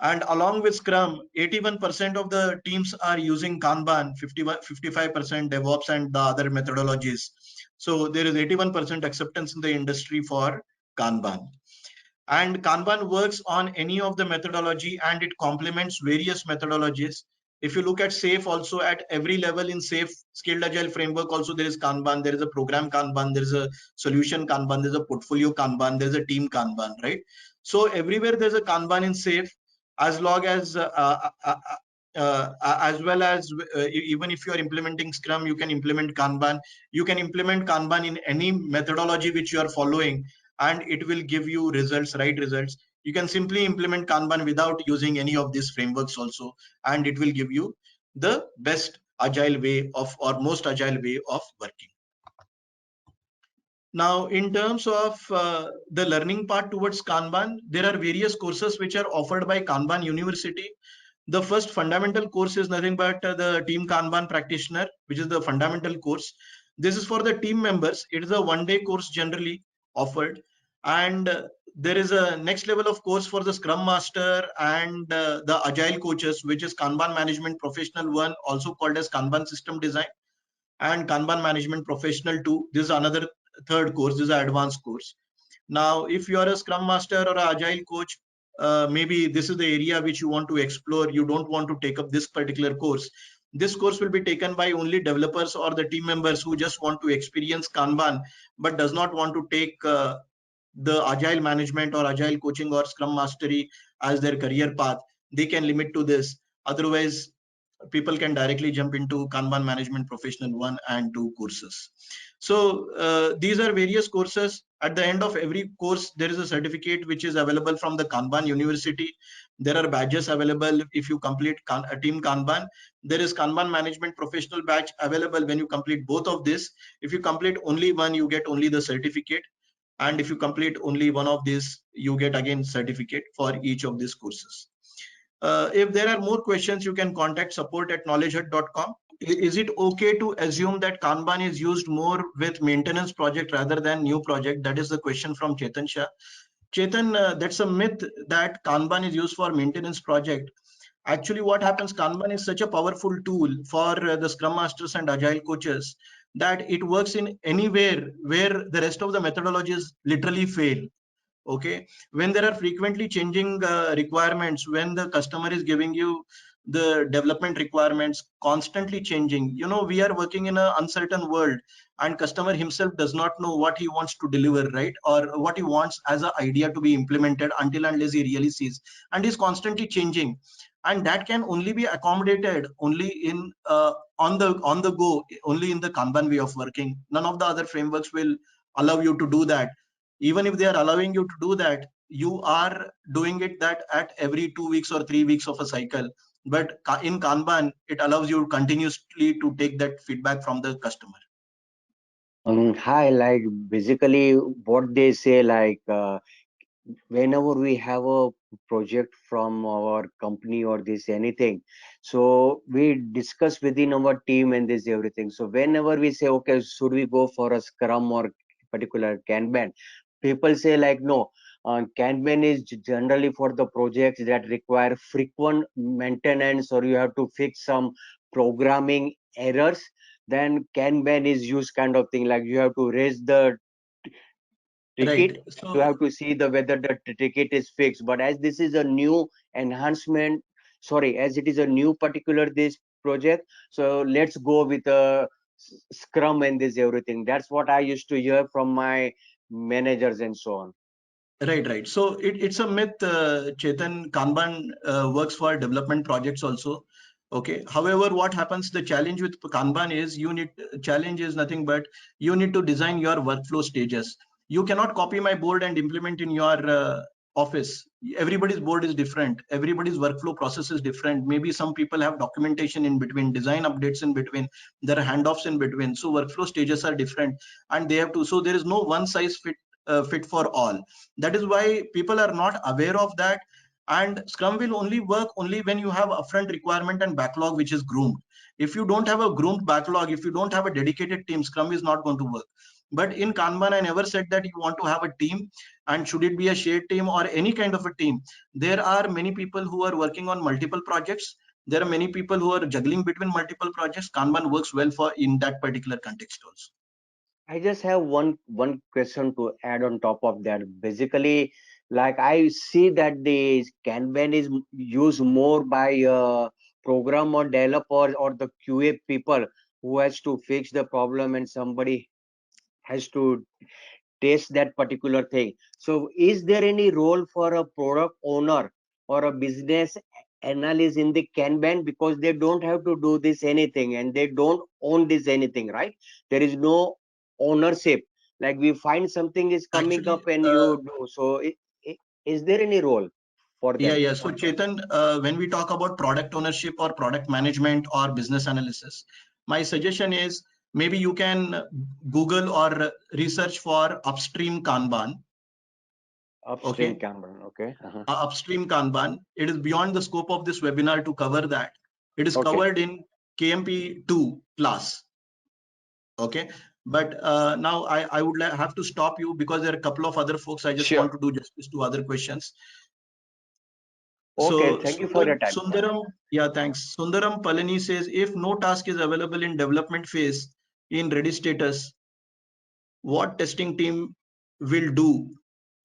And along with Scrum, 81% of the teams are using Kanban, 55% DevOps and the other methodologies. So there is 81% acceptance in the industry for Kanban. And Kanban works on any of the methodology, and it complements various methodologies. If you look at SAFe, also at every level in SAFe, Scaled Agile Framework, also there is Kanban, there is a program Kanban, there is a solution Kanban, there is a portfolio Kanban, there is a team Kanban, right? So everywhere there's a Kanban in SAFe, as long as as well as even if you are implementing Scrum, you can implement Kanban. You can implement Kanban in any methodology which you are following, and it will give you results, right results. You can simply implement Kanban without using any of these frameworks also, and it will give you the best agile way of, or most agile way of working. Now, in terms of the learning part towards Kanban, there are various courses which are offered by Kanban University. The first fundamental course is nothing but the Team Kanban Practitioner, which is the fundamental course. This is for the team members. It is a one-day course generally offered. And there is a next level of course for the Scrum Master and the Agile coaches, which is Kanban Management Professional 1, also called as Kanban System Design, and Kanban Management Professional 2. This is another third course. This is an advanced course. Now, if you are a Scrum Master or an Agile coach, maybe this is the area which you want to explore. You don't want to take up this particular course. This course will be taken by only developers or the team members who just want to experience Kanban, but does not want to take the agile management or agile coaching or Scrum Mastery as their career path. They can limit to this. Otherwise, people can directly jump into Kanban Management Professional 1 and 2 courses. So these are various courses. At the end of every course, there is a certificate which is available from the Kanban University. There are badges available if you complete a Team Kanban. There is Kanban Management Professional badge available when you complete both of this. If you complete only one, you get only the certificate. And if you complete only one of these, you get again certificate for each of these courses. If there are more questions, you can contact support@knowledgehut.com. Is it okay to assume that Kanban is used more with maintenance project rather than new project? That is the question from Chetan Shah. Chetan, that's a myth that Kanban is used for maintenance project. Actually, what happens, Kanban is such a powerful tool for the Scrum Masters and Agile coaches that it works in anywhere where the rest of the methodologies literally fail. Okay, when there are frequently changing requirements, when the customer is giving you the development requirements constantly changing, we are working in an uncertain world, and customer himself does not know what he wants to deliver, right? Or what he wants as an idea to be implemented until unless he really sees, and is constantly changing. And that can only be accommodated only in on the go, only in the Kanban way of working. None of the other frameworks will allow you to do that. Even if they are allowing you to do that, you are doing it that at every 2 weeks or 3 weeks of a cycle. But in Kanban, it allows you continuously to take that feedback from the customer. Hi, like basically what they say, like whenever we have a project from our company or this anything, so we discuss within our team and this everything. So whenever we say, okay, should we go for a Scrum or particular Kanban, people say like no. Kanban is generally for the projects that require frequent maintenance or you have to fix some programming errors. Then Kanban is used kind of thing, like you have to raise the ticket, Right. you So have to see the whether the ticket is fixed. But as this is a new enhancement, sorry, as it is a new particular this project, so let's go with a Scrum and this everything. That's what I used to hear from my managers and so on. right. So it's a myth, Chetan. Kanban works for development projects also. Okay. However, what happens? The challenge with Kanban is challenge is nothing but you need to design your workflow stages. You cannot copy my board and implement in your office. Everybody's board is different. Everybody's workflow process is different. Maybe some people have documentation in between, design updates in between, there are handoffs in between. So workflow stages are different, and they have to. So there is no one size fit for all. That is why people are not aware of that. And Scrum will only work only when you have upfront requirement and backlog which is groomed. If you don't have a groomed backlog, if you don't have a dedicated team, Scrum is not going to work. But in Kanban, I never said that you want to have a team, and should it be a shared team or any kind of a team. There are many people who are working on multiple projects. There are many people who are juggling between multiple projects. Kanban works well for in that particular context also. I just have one question to add on top of that. Basically, like I see that the Kanban is used more by program or developers or the QA people who has to fix the problem and somebody has to test that particular thing. So is there any role for a product owner or a business analyst in the Kanban, because they don't have to do this anything and they don't own this anything, right? There is no ownership. Like we find something is coming Actually, up and you do. So is there any role for them? yeah. So Chetan, when we talk about product ownership or product management or business analysis, my suggestion is maybe you can Google or research for upstream Kanban. Upstream Okay, Kanban. Okay. upstream Kanban. It is beyond the scope of this webinar to cover that. It is Okay. covered in KMP 2 class. Okay, but now I would have to stop you because there are a couple of other folks. I just Sure. want to do justice to other questions. Okay. So Thank you for your time. Sundaram, yeah, thanks. Sundaram Palani says, if no task is available in development phase in ready status, what testing team will do?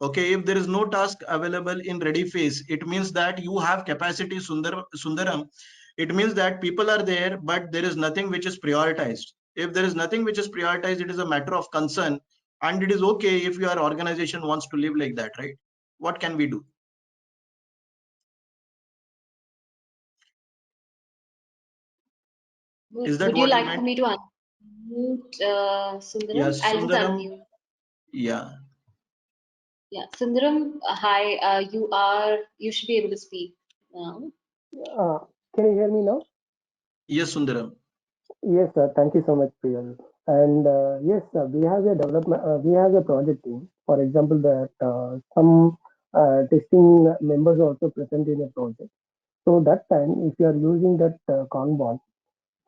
Okay, if there is no task available in ready phase, it means that you have capacity, Sundaram. It means that people are there, but there is nothing which is prioritized. If there is nothing which is prioritized, it is a matter of concern, and it is okay if your organization wants to live like that, right? What can we do? Is that Would you what you like for meant? me to unmute Sundaram? Yes, I'll just Sundaram. unmute. Yeah. Yeah, Sundaram, hi. You should be able to speak now. Can you hear me now? Yes, Sundaram. Yes, sir. Thank you so much, Priyal. And yes, sir, we have a development. We have a project team. For example, that some testing members are also present in a project. So that time, if you are using that Kanban,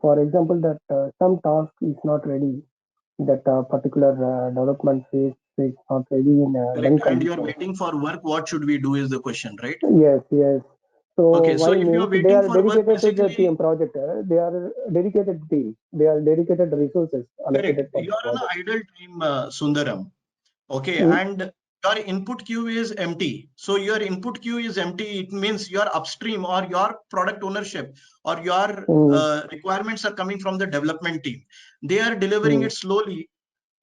for example, that some task is not ready, that particular development phase is not ready in done Correct. And you're condition. waiting for work. What should we do is the question, right? Yes, yes. So Okay, so why if you're means they waiting are for work, dedicated to the basically, team project. They are dedicated team. They are dedicated resources correct. allocated for the You're on an project. idle time, Sundaram. Okay, Mm, and your input queue is empty. So your input queue is empty. It means your upstream or your product ownership or your requirements are coming from the development team. They are delivering it slowly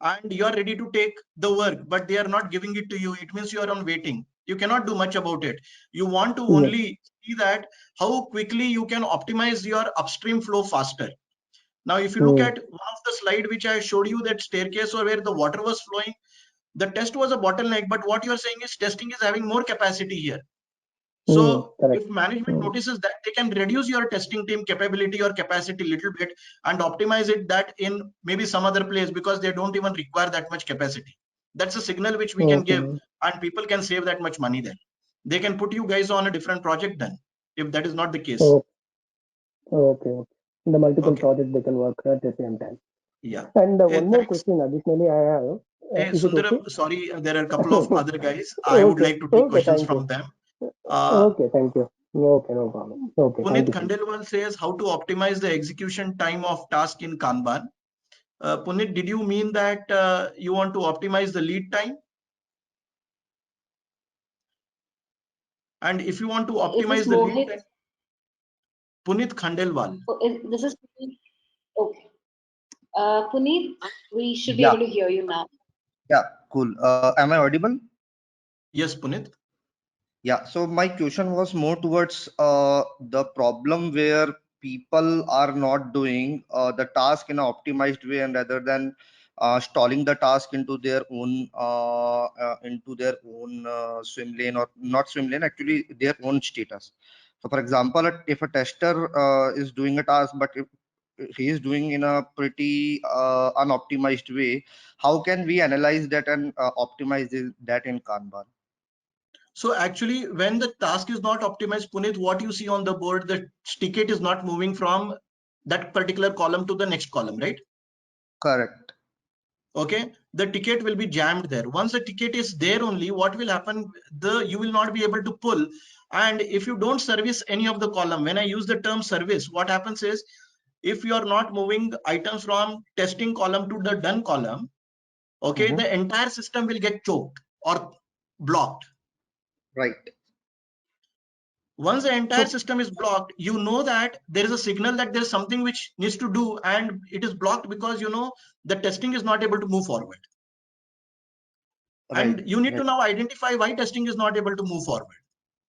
and you are ready to take the work, but they are not giving it to you. It means you are on waiting. You cannot do much about it. You want to only see that how quickly you can optimize your upstream flow faster. Now, if you look at one of the slide which I showed you, that staircase or where the water was flowing, the test was a bottleneck, but what you are saying is testing is having more capacity here. So if management notices that, they can reduce your testing team capability or capacity a little bit and optimize it that in maybe some other place, because they don't even require that much capacity. That's a signal which we can give, and people can save that much money there. They can put you guys on a different project then, if that is not the case. Okay. The multiple projects they can work at the same time. Yeah. And one more question additionally I have. Hey, Is it Sundaram, okay? sorry, there are a couple of other guys. I would like to take questions from them. Okay, thank you. Okay, no problem. Okay, Punit Khandelwal says how to optimize the execution time of task in Kanban. Punit, did you mean that you want to optimize the lead time? And if you want to optimize the lead time, Punit Khandelwal. This is okay. Puneet, we should be able to hear you now. Yeah, cool. Am I audible? Yes, Punit. Yeah, so my question was more towards the problem where people are not doing the task in an optimized way, and rather than stalling the task into their own swim lane, or not swim lane, actually their own status. So for example, if a tester is doing a task, but if he is doing in a pretty unoptimized way, how can we analyze that and optimize that in Kanban? So actually, when the task is not optimized, Punit, what you see on the board, the ticket is not moving from that particular column to the next column, right? Correct. Okay, the ticket will be jammed there. Once the ticket is there only, what will happen, you will not be able to pull. And if you don't service any of the column, when I use the term service, what happens is, if you are not moving items from testing column to the done column, okay, the entire system will get choked or blocked. Right. Once the entire system is blocked, you know that there is a signal that there is something which needs to do, and it is blocked because you know the testing is not able to move forward. Right. And you need to now identify why testing is not able to move forward.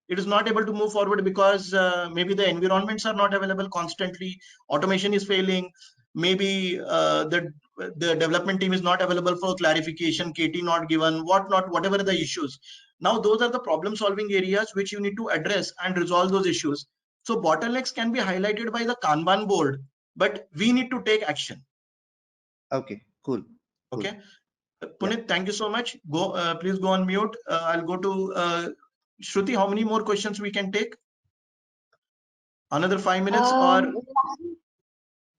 It is not able to move forward because maybe the environments are not available constantly, automation is failing, maybe the development team is not available for clarification, KT not given, whatever the issues. Now those are the problem solving areas which you need to address and resolve those issues. So bottlenecks can be highlighted by the Kanban board, but we need to take action. Okay, cool. Okay. Punit, thank you so much. Please go on mute. I'll go to Shruti. How many more questions we can take? Another 5 minutes or?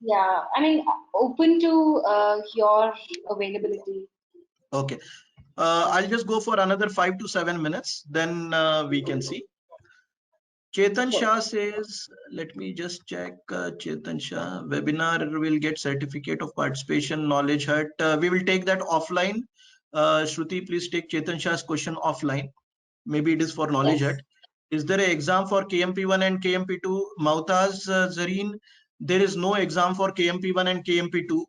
Yeah, I mean, open to your availability. Okay. I'll just go for another 5 to 7 minutes. Then we can see. Chetan Shah says, let me just check. Chetan Shah, webinar will get certificate of participation, knowledge hut. We will take that offline. Shruti, please take Chetan Shah's question offline. Maybe it is for knowledge hut. Is there an exam for KMP1 and KMP2? Mautaz Zareen, there is no exam for KMP1 and KMP2.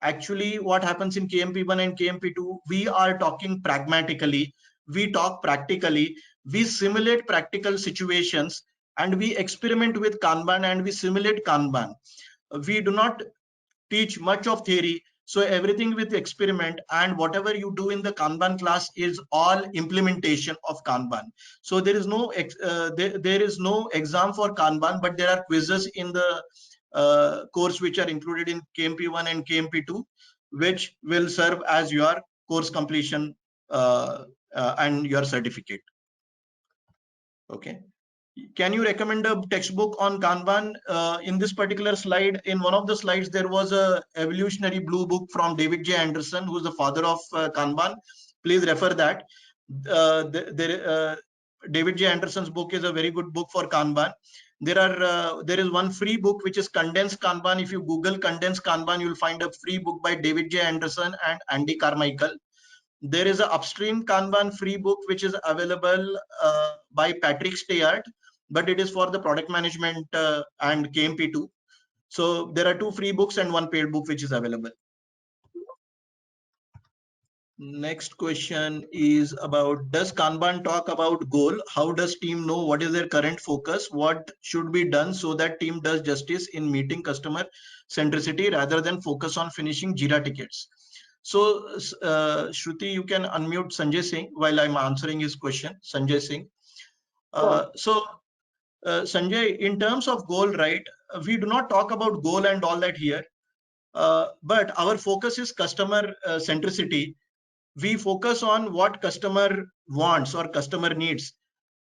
Actually, what happens in KMP1 and KMP2, we are talking pragmatically. We talk practically. We simulate practical situations and we experiment with Kanban and we simulate Kanban. We do not teach much of theory. So everything with experiment, and whatever you do in the Kanban class is all implementation of Kanban. So there is no there is no exam for Kanban, but there are quizzes in the course which are included in KMP1 and KMP2, which will serve as your course completion and your certificate. Okay. Can you recommend a textbook on Kanban? In this particular slide, in one of the slides, there was a evolutionary blue book from David J. Anderson, who is the father of Kanban. Please refer that. David J. Anderson's book is a very good book for Kanban. There is one free book which is Condensed Kanban. If you Google Condensed Kanban, you will find a free book by David J. Anderson and Andy Carmichael. There is an upstream Kanban free book which is available by Patrick Stewart, but it is for the product management and KMP2. So there are 2 free books and 1 paid book which is available. Next question is about, does Kanban talk about goal? How does team know what is their current focus? What should be done so that team does justice in meeting customer centricity rather than focus on finishing Jira tickets? So Shruti, you can unmute Sanjay Singh while I'm answering his question. Sanjay Singh. Sanjay, in terms of goal, right, we do not talk about goal and all that here, but our focus is customer centricity. We focus on what customer wants or customer needs.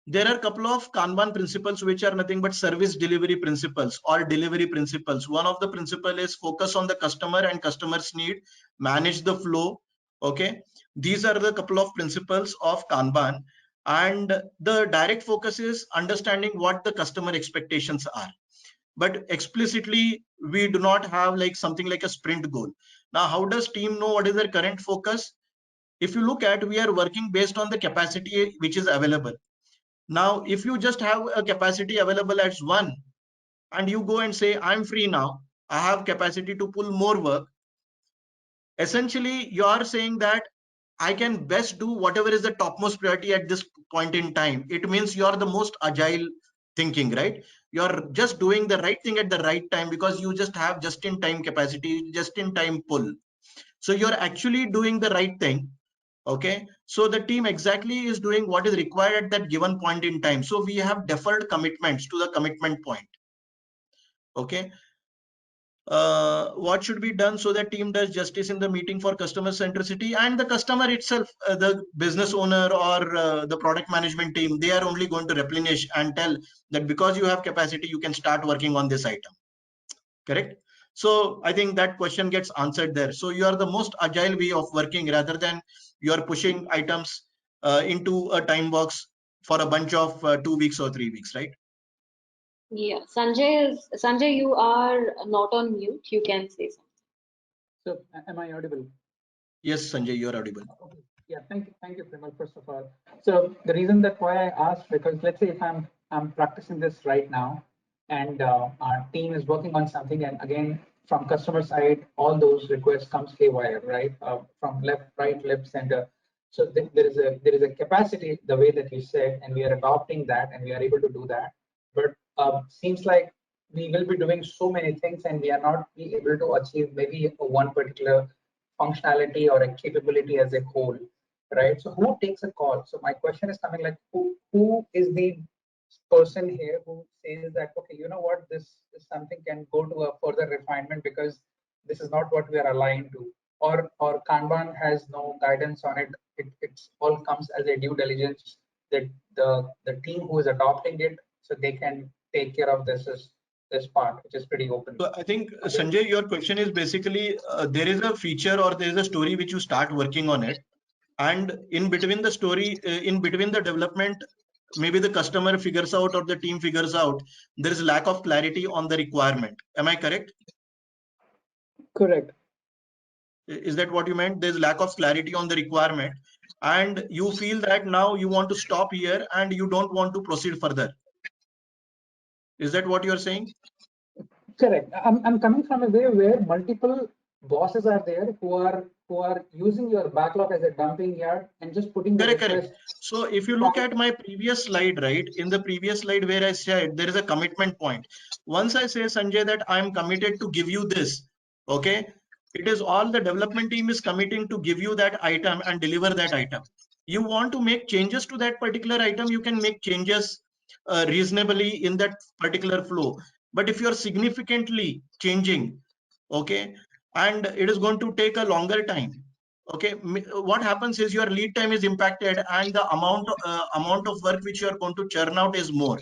There are a couple of Kanban principles which are nothing but service delivery principles or delivery principles. One of the principle is focus on the customer and customer's need, manage the flow. Okay, these are the couple of principles of Kanban, and the direct focus is understanding what the customer expectations are. But explicitly, we do not have like something like a sprint goal. Now, how does team know what is their current focus? If you look at, we are working based on the capacity which is available. Now, if you just have a capacity available as 1 and you go and say, I'm free now, I have capacity to pull more work, essentially you are saying that I can best do whatever is the topmost priority at this point in time. It means you are the most agile thinking, right? You're just doing the right thing at the right time because you just have just in time capacity, just in time pull. So you're actually doing the right thing. Okay, so the team exactly is doing what is required at that given point in time. So we have deferred commitments to the commitment point. Okay, what should be done so that team does justice in the meeting for customer centricity? And the customer itself, the business owner or the product management team, they are only going to replenish and tell that because you have capacity, you can start working on this item. Correct? So I think that question gets answered there. So you are the most agile way of working rather than you are pushing items into a time box for a bunch of 2 weeks or 3 weeks, right? Yeah, Sanjay, you are not on mute. You can say something. So, am I audible? Yes, Sanjay, you are audible. Okay. Yeah, thank you, Premal, first of all. So the reason that why I asked, because let's say if I'm practicing this right now, and our team is working on something, and again from customer side, all those requests comes haywire, right? From left, right, left, center. So there is a capacity, the way that you said, and we are adopting that, and we are able to do that. But seems like we will be doing so many things, and we are not be able to achieve maybe one particular functionality or a capability as a whole, right? So who takes a call? So my question is coming like, who is the person here who says that, okay, you know what, this is something can go to a further refinement because this is not what we are aligned to, or Kanban has no guidance on it. It's all comes as a due diligence that the team who is adopting it, so they can take care of this part, which is pretty open. So I think, Sanjay, your question is basically there is a feature or there is a story which you start working on it, and in between the story, in between the development, maybe the customer figures out or the team figures out there is lack of clarity on the requirement. Am I correct? Correct. Is that what you meant? There's lack of clarity on the requirement, and you feel that now you want to stop here and you don't want to proceed further. Is that what you're saying? Correct. I'm coming from a way where multiple bosses are there who are using your backlog as a dumping yard and just putting the Correct. So if you look at my previous slide, right, in the previous slide where I said there is a commitment point. Once I say, Sanjay, that I'm committed to give you this, okay, it is all the development team is committing to give you that item and deliver that item. You want to make changes to that particular item, you can make changes reasonably in that particular flow. But if you're significantly changing, okay, and it is going to take a longer time, okay, what happens is your lead time is impacted and the amount of work which you are going to churn out is more.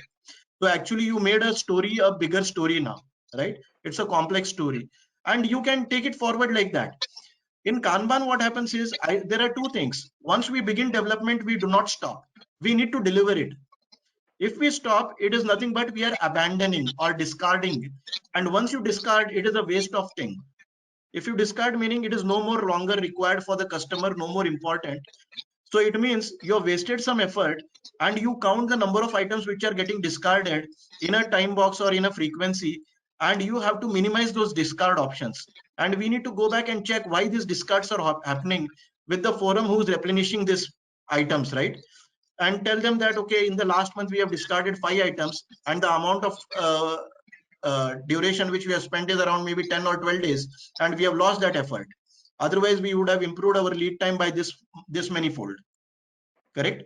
So actually you made a story a bigger story now, right? It's a complex story and you can take it forward like that. In Kanban, what happens is there are 2 things. Once we begin development, we do not stop. We need to deliver it. If we stop, it is nothing but we are abandoning or discarding. And once you discard, it is a waste of thing. If you discard, meaning it is no more longer required for the customer, no more important. So it means you have wasted some effort, and you count the number of items which are getting discarded in a time box or in a frequency, and you have to minimize those discard options. And we need to go back and check why these discards are happening with the forum who's replenishing these items, right? And tell them that, okay, in the last month we have discarded 5 items, and the amount of duration which we have spent is around maybe 10 or 12 days, and we have lost that effort. Otherwise we would have improved our lead time by this many fold. Correct?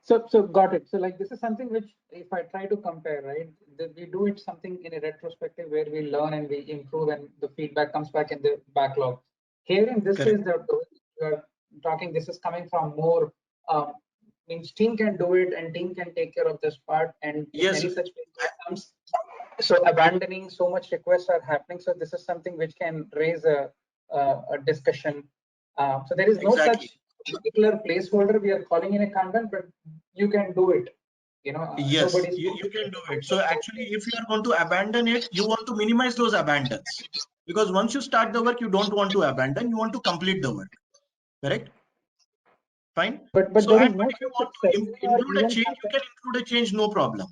So got it. So like this is something which, if I try to compare, right, we do it something in a retrospective where we learn and we improve, and the feedback comes back in the backlog. Here in this Correct. is that you're talking, this is coming from more means team can do it and team can take care of this part, and Yes. any such comes. So abandoning so much requests are happening. So this is something which can raise a discussion. So there is no Exactly. such particular placeholder we are calling in a Kanban, but you can do it. You know, Yes, nobody's you can do it. So actually, if you are going to abandon it, you want to minimize those abandons, because once you start the work, you don't want to abandon, you want to complete the work. Correct? Fine. But So, there is and no if you such want to ceremony or include a event change, you can include a change, no problem.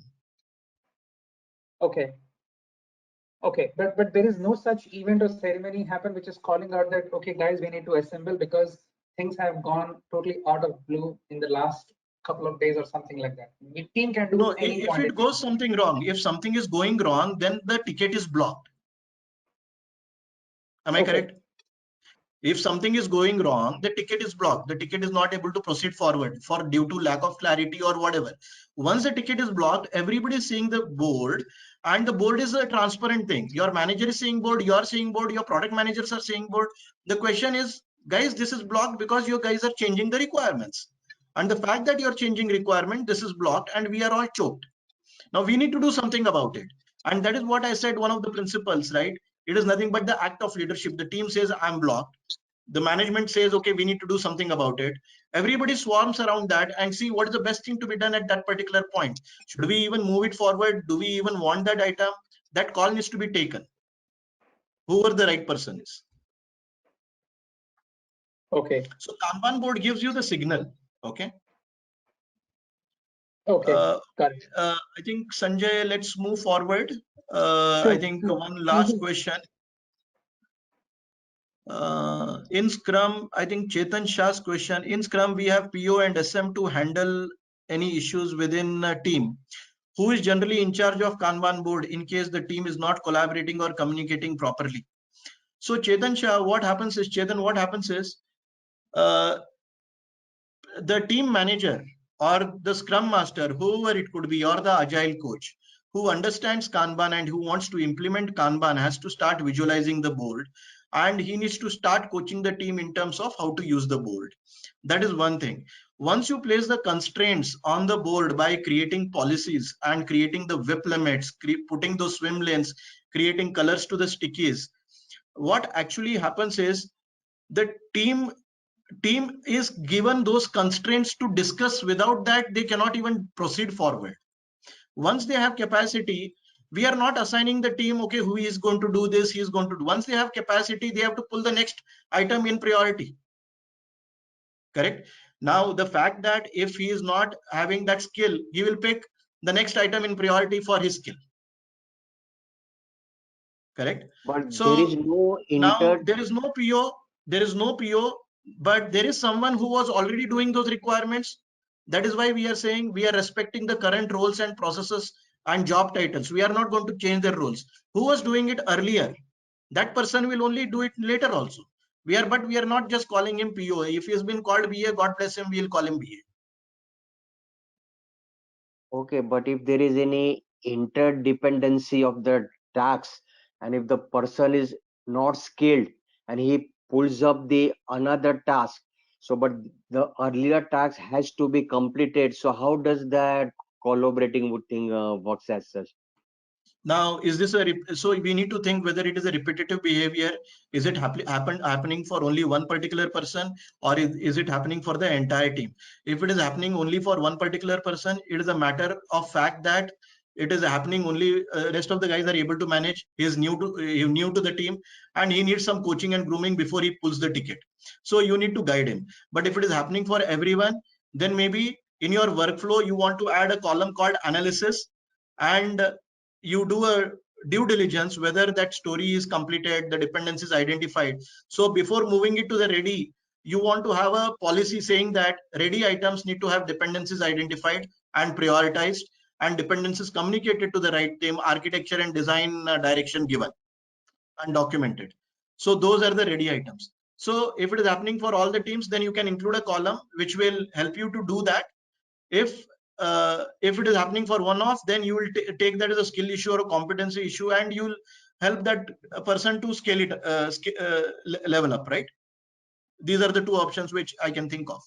Okay. Okay, but there is no such event or ceremony happen which is calling out that, okay, guys, we need to assemble because things have gone totally out of blue in the last couple of days or something like that. The team can do No, any if quantity. it goes something wrong, if something is going wrong, then the ticket is blocked. Am I Okay. correct? If something is going wrong, the ticket is blocked. The ticket is not able to proceed forward for due to lack of clarity or whatever. Once the ticket is blocked, everybody is seeing the board, and the board is a transparent thing. Your manager is seeing board, you are seeing board, your product managers are seeing board. The question is, guys, this is blocked because you guys are changing the requirements. And the fact that you're changing requirement, this is blocked, and we are all choked. Now we need to do something about it. And that is what I said, one of the principles, right? It is nothing but the act of leadership. The team says, I'm blocked. The management says, okay, we need to do something about it. Everybody swarms around that and see what is the best thing to be done at that particular point. Should we even move it forward? Do we even want that item? That call needs to be taken, whoever the right person is. Okay. So Kanban board gives you the signal. Okay. Okay. Got it. I think Sanjay, let's move forward. Sure. I think one last question. In Scrum, I think Chetan Shah's question, in Scrum, we have PO and SM to handle any issues within a team. Who is generally in charge of Kanban board in case the team is not collaborating or communicating properly? So Chetan Shah, what happens is, the team manager or the Scrum Master, whoever it could be, or the Agile coach, who understands Kanban and who wants to implement Kanban, has to start visualizing the board, and he needs to start coaching the team in terms of how to use the board. That is one thing. Once you place the constraints on the board by creating policies and creating the WIP limits, putting those swim lanes, creating colors to the stickies, what actually happens is the team is given those constraints to discuss. Without that, they cannot even proceed forward. Once they have capacity, we are not assigning the team, okay, who is going to do this, he is going to do. Once they have capacity, they have to pull the next item in priority. Correct? Now, the fact that if he is not having that skill, he will pick the next item in priority for his skill. Correct? But So there is no now there is no PO, but there is someone who was already doing those requirements. That is why we are saying we are respecting the current roles and processes and job titles. We are not going to change their roles. Who was doing it earlier, that person will only do it later also. We are not just calling him PO. If he has been called BA, God bless him, we'll call him BA. Okay, but if there is any interdependency of the tasks, and if the person is not skilled and he pulls up the another task, so but the earlier task has to be completed, so how does that collaborating with thing works as such? Now, is this so we need to think whether it is a repetitive behavior. Is it happening for only one particular person, or is it happening for the entire team? If it is happening only for one particular person, it is a matter of fact that it is happening only, rest of the guys are able to manage. He is new to the team, and he needs some coaching and grooming before he pulls the ticket. So you need to guide him. But if it is happening for everyone, then maybe in your workflow you want to add a column called analysis, and you do a due diligence whether that story is completed, the dependencies identified. So before moving it to the ready, you want to have a policy saying that ready items need to have dependencies identified and prioritized, and dependencies communicated to the right team, architecture and design direction given and documented. So those are the ready items. So if it is happening for all the teams, then you can include a column which will help you to do that. If it is happening for one-off, then you will take that as a skill issue or a competency issue, and you'll help that person to scale it, level up, right? These are the two options which I can think of.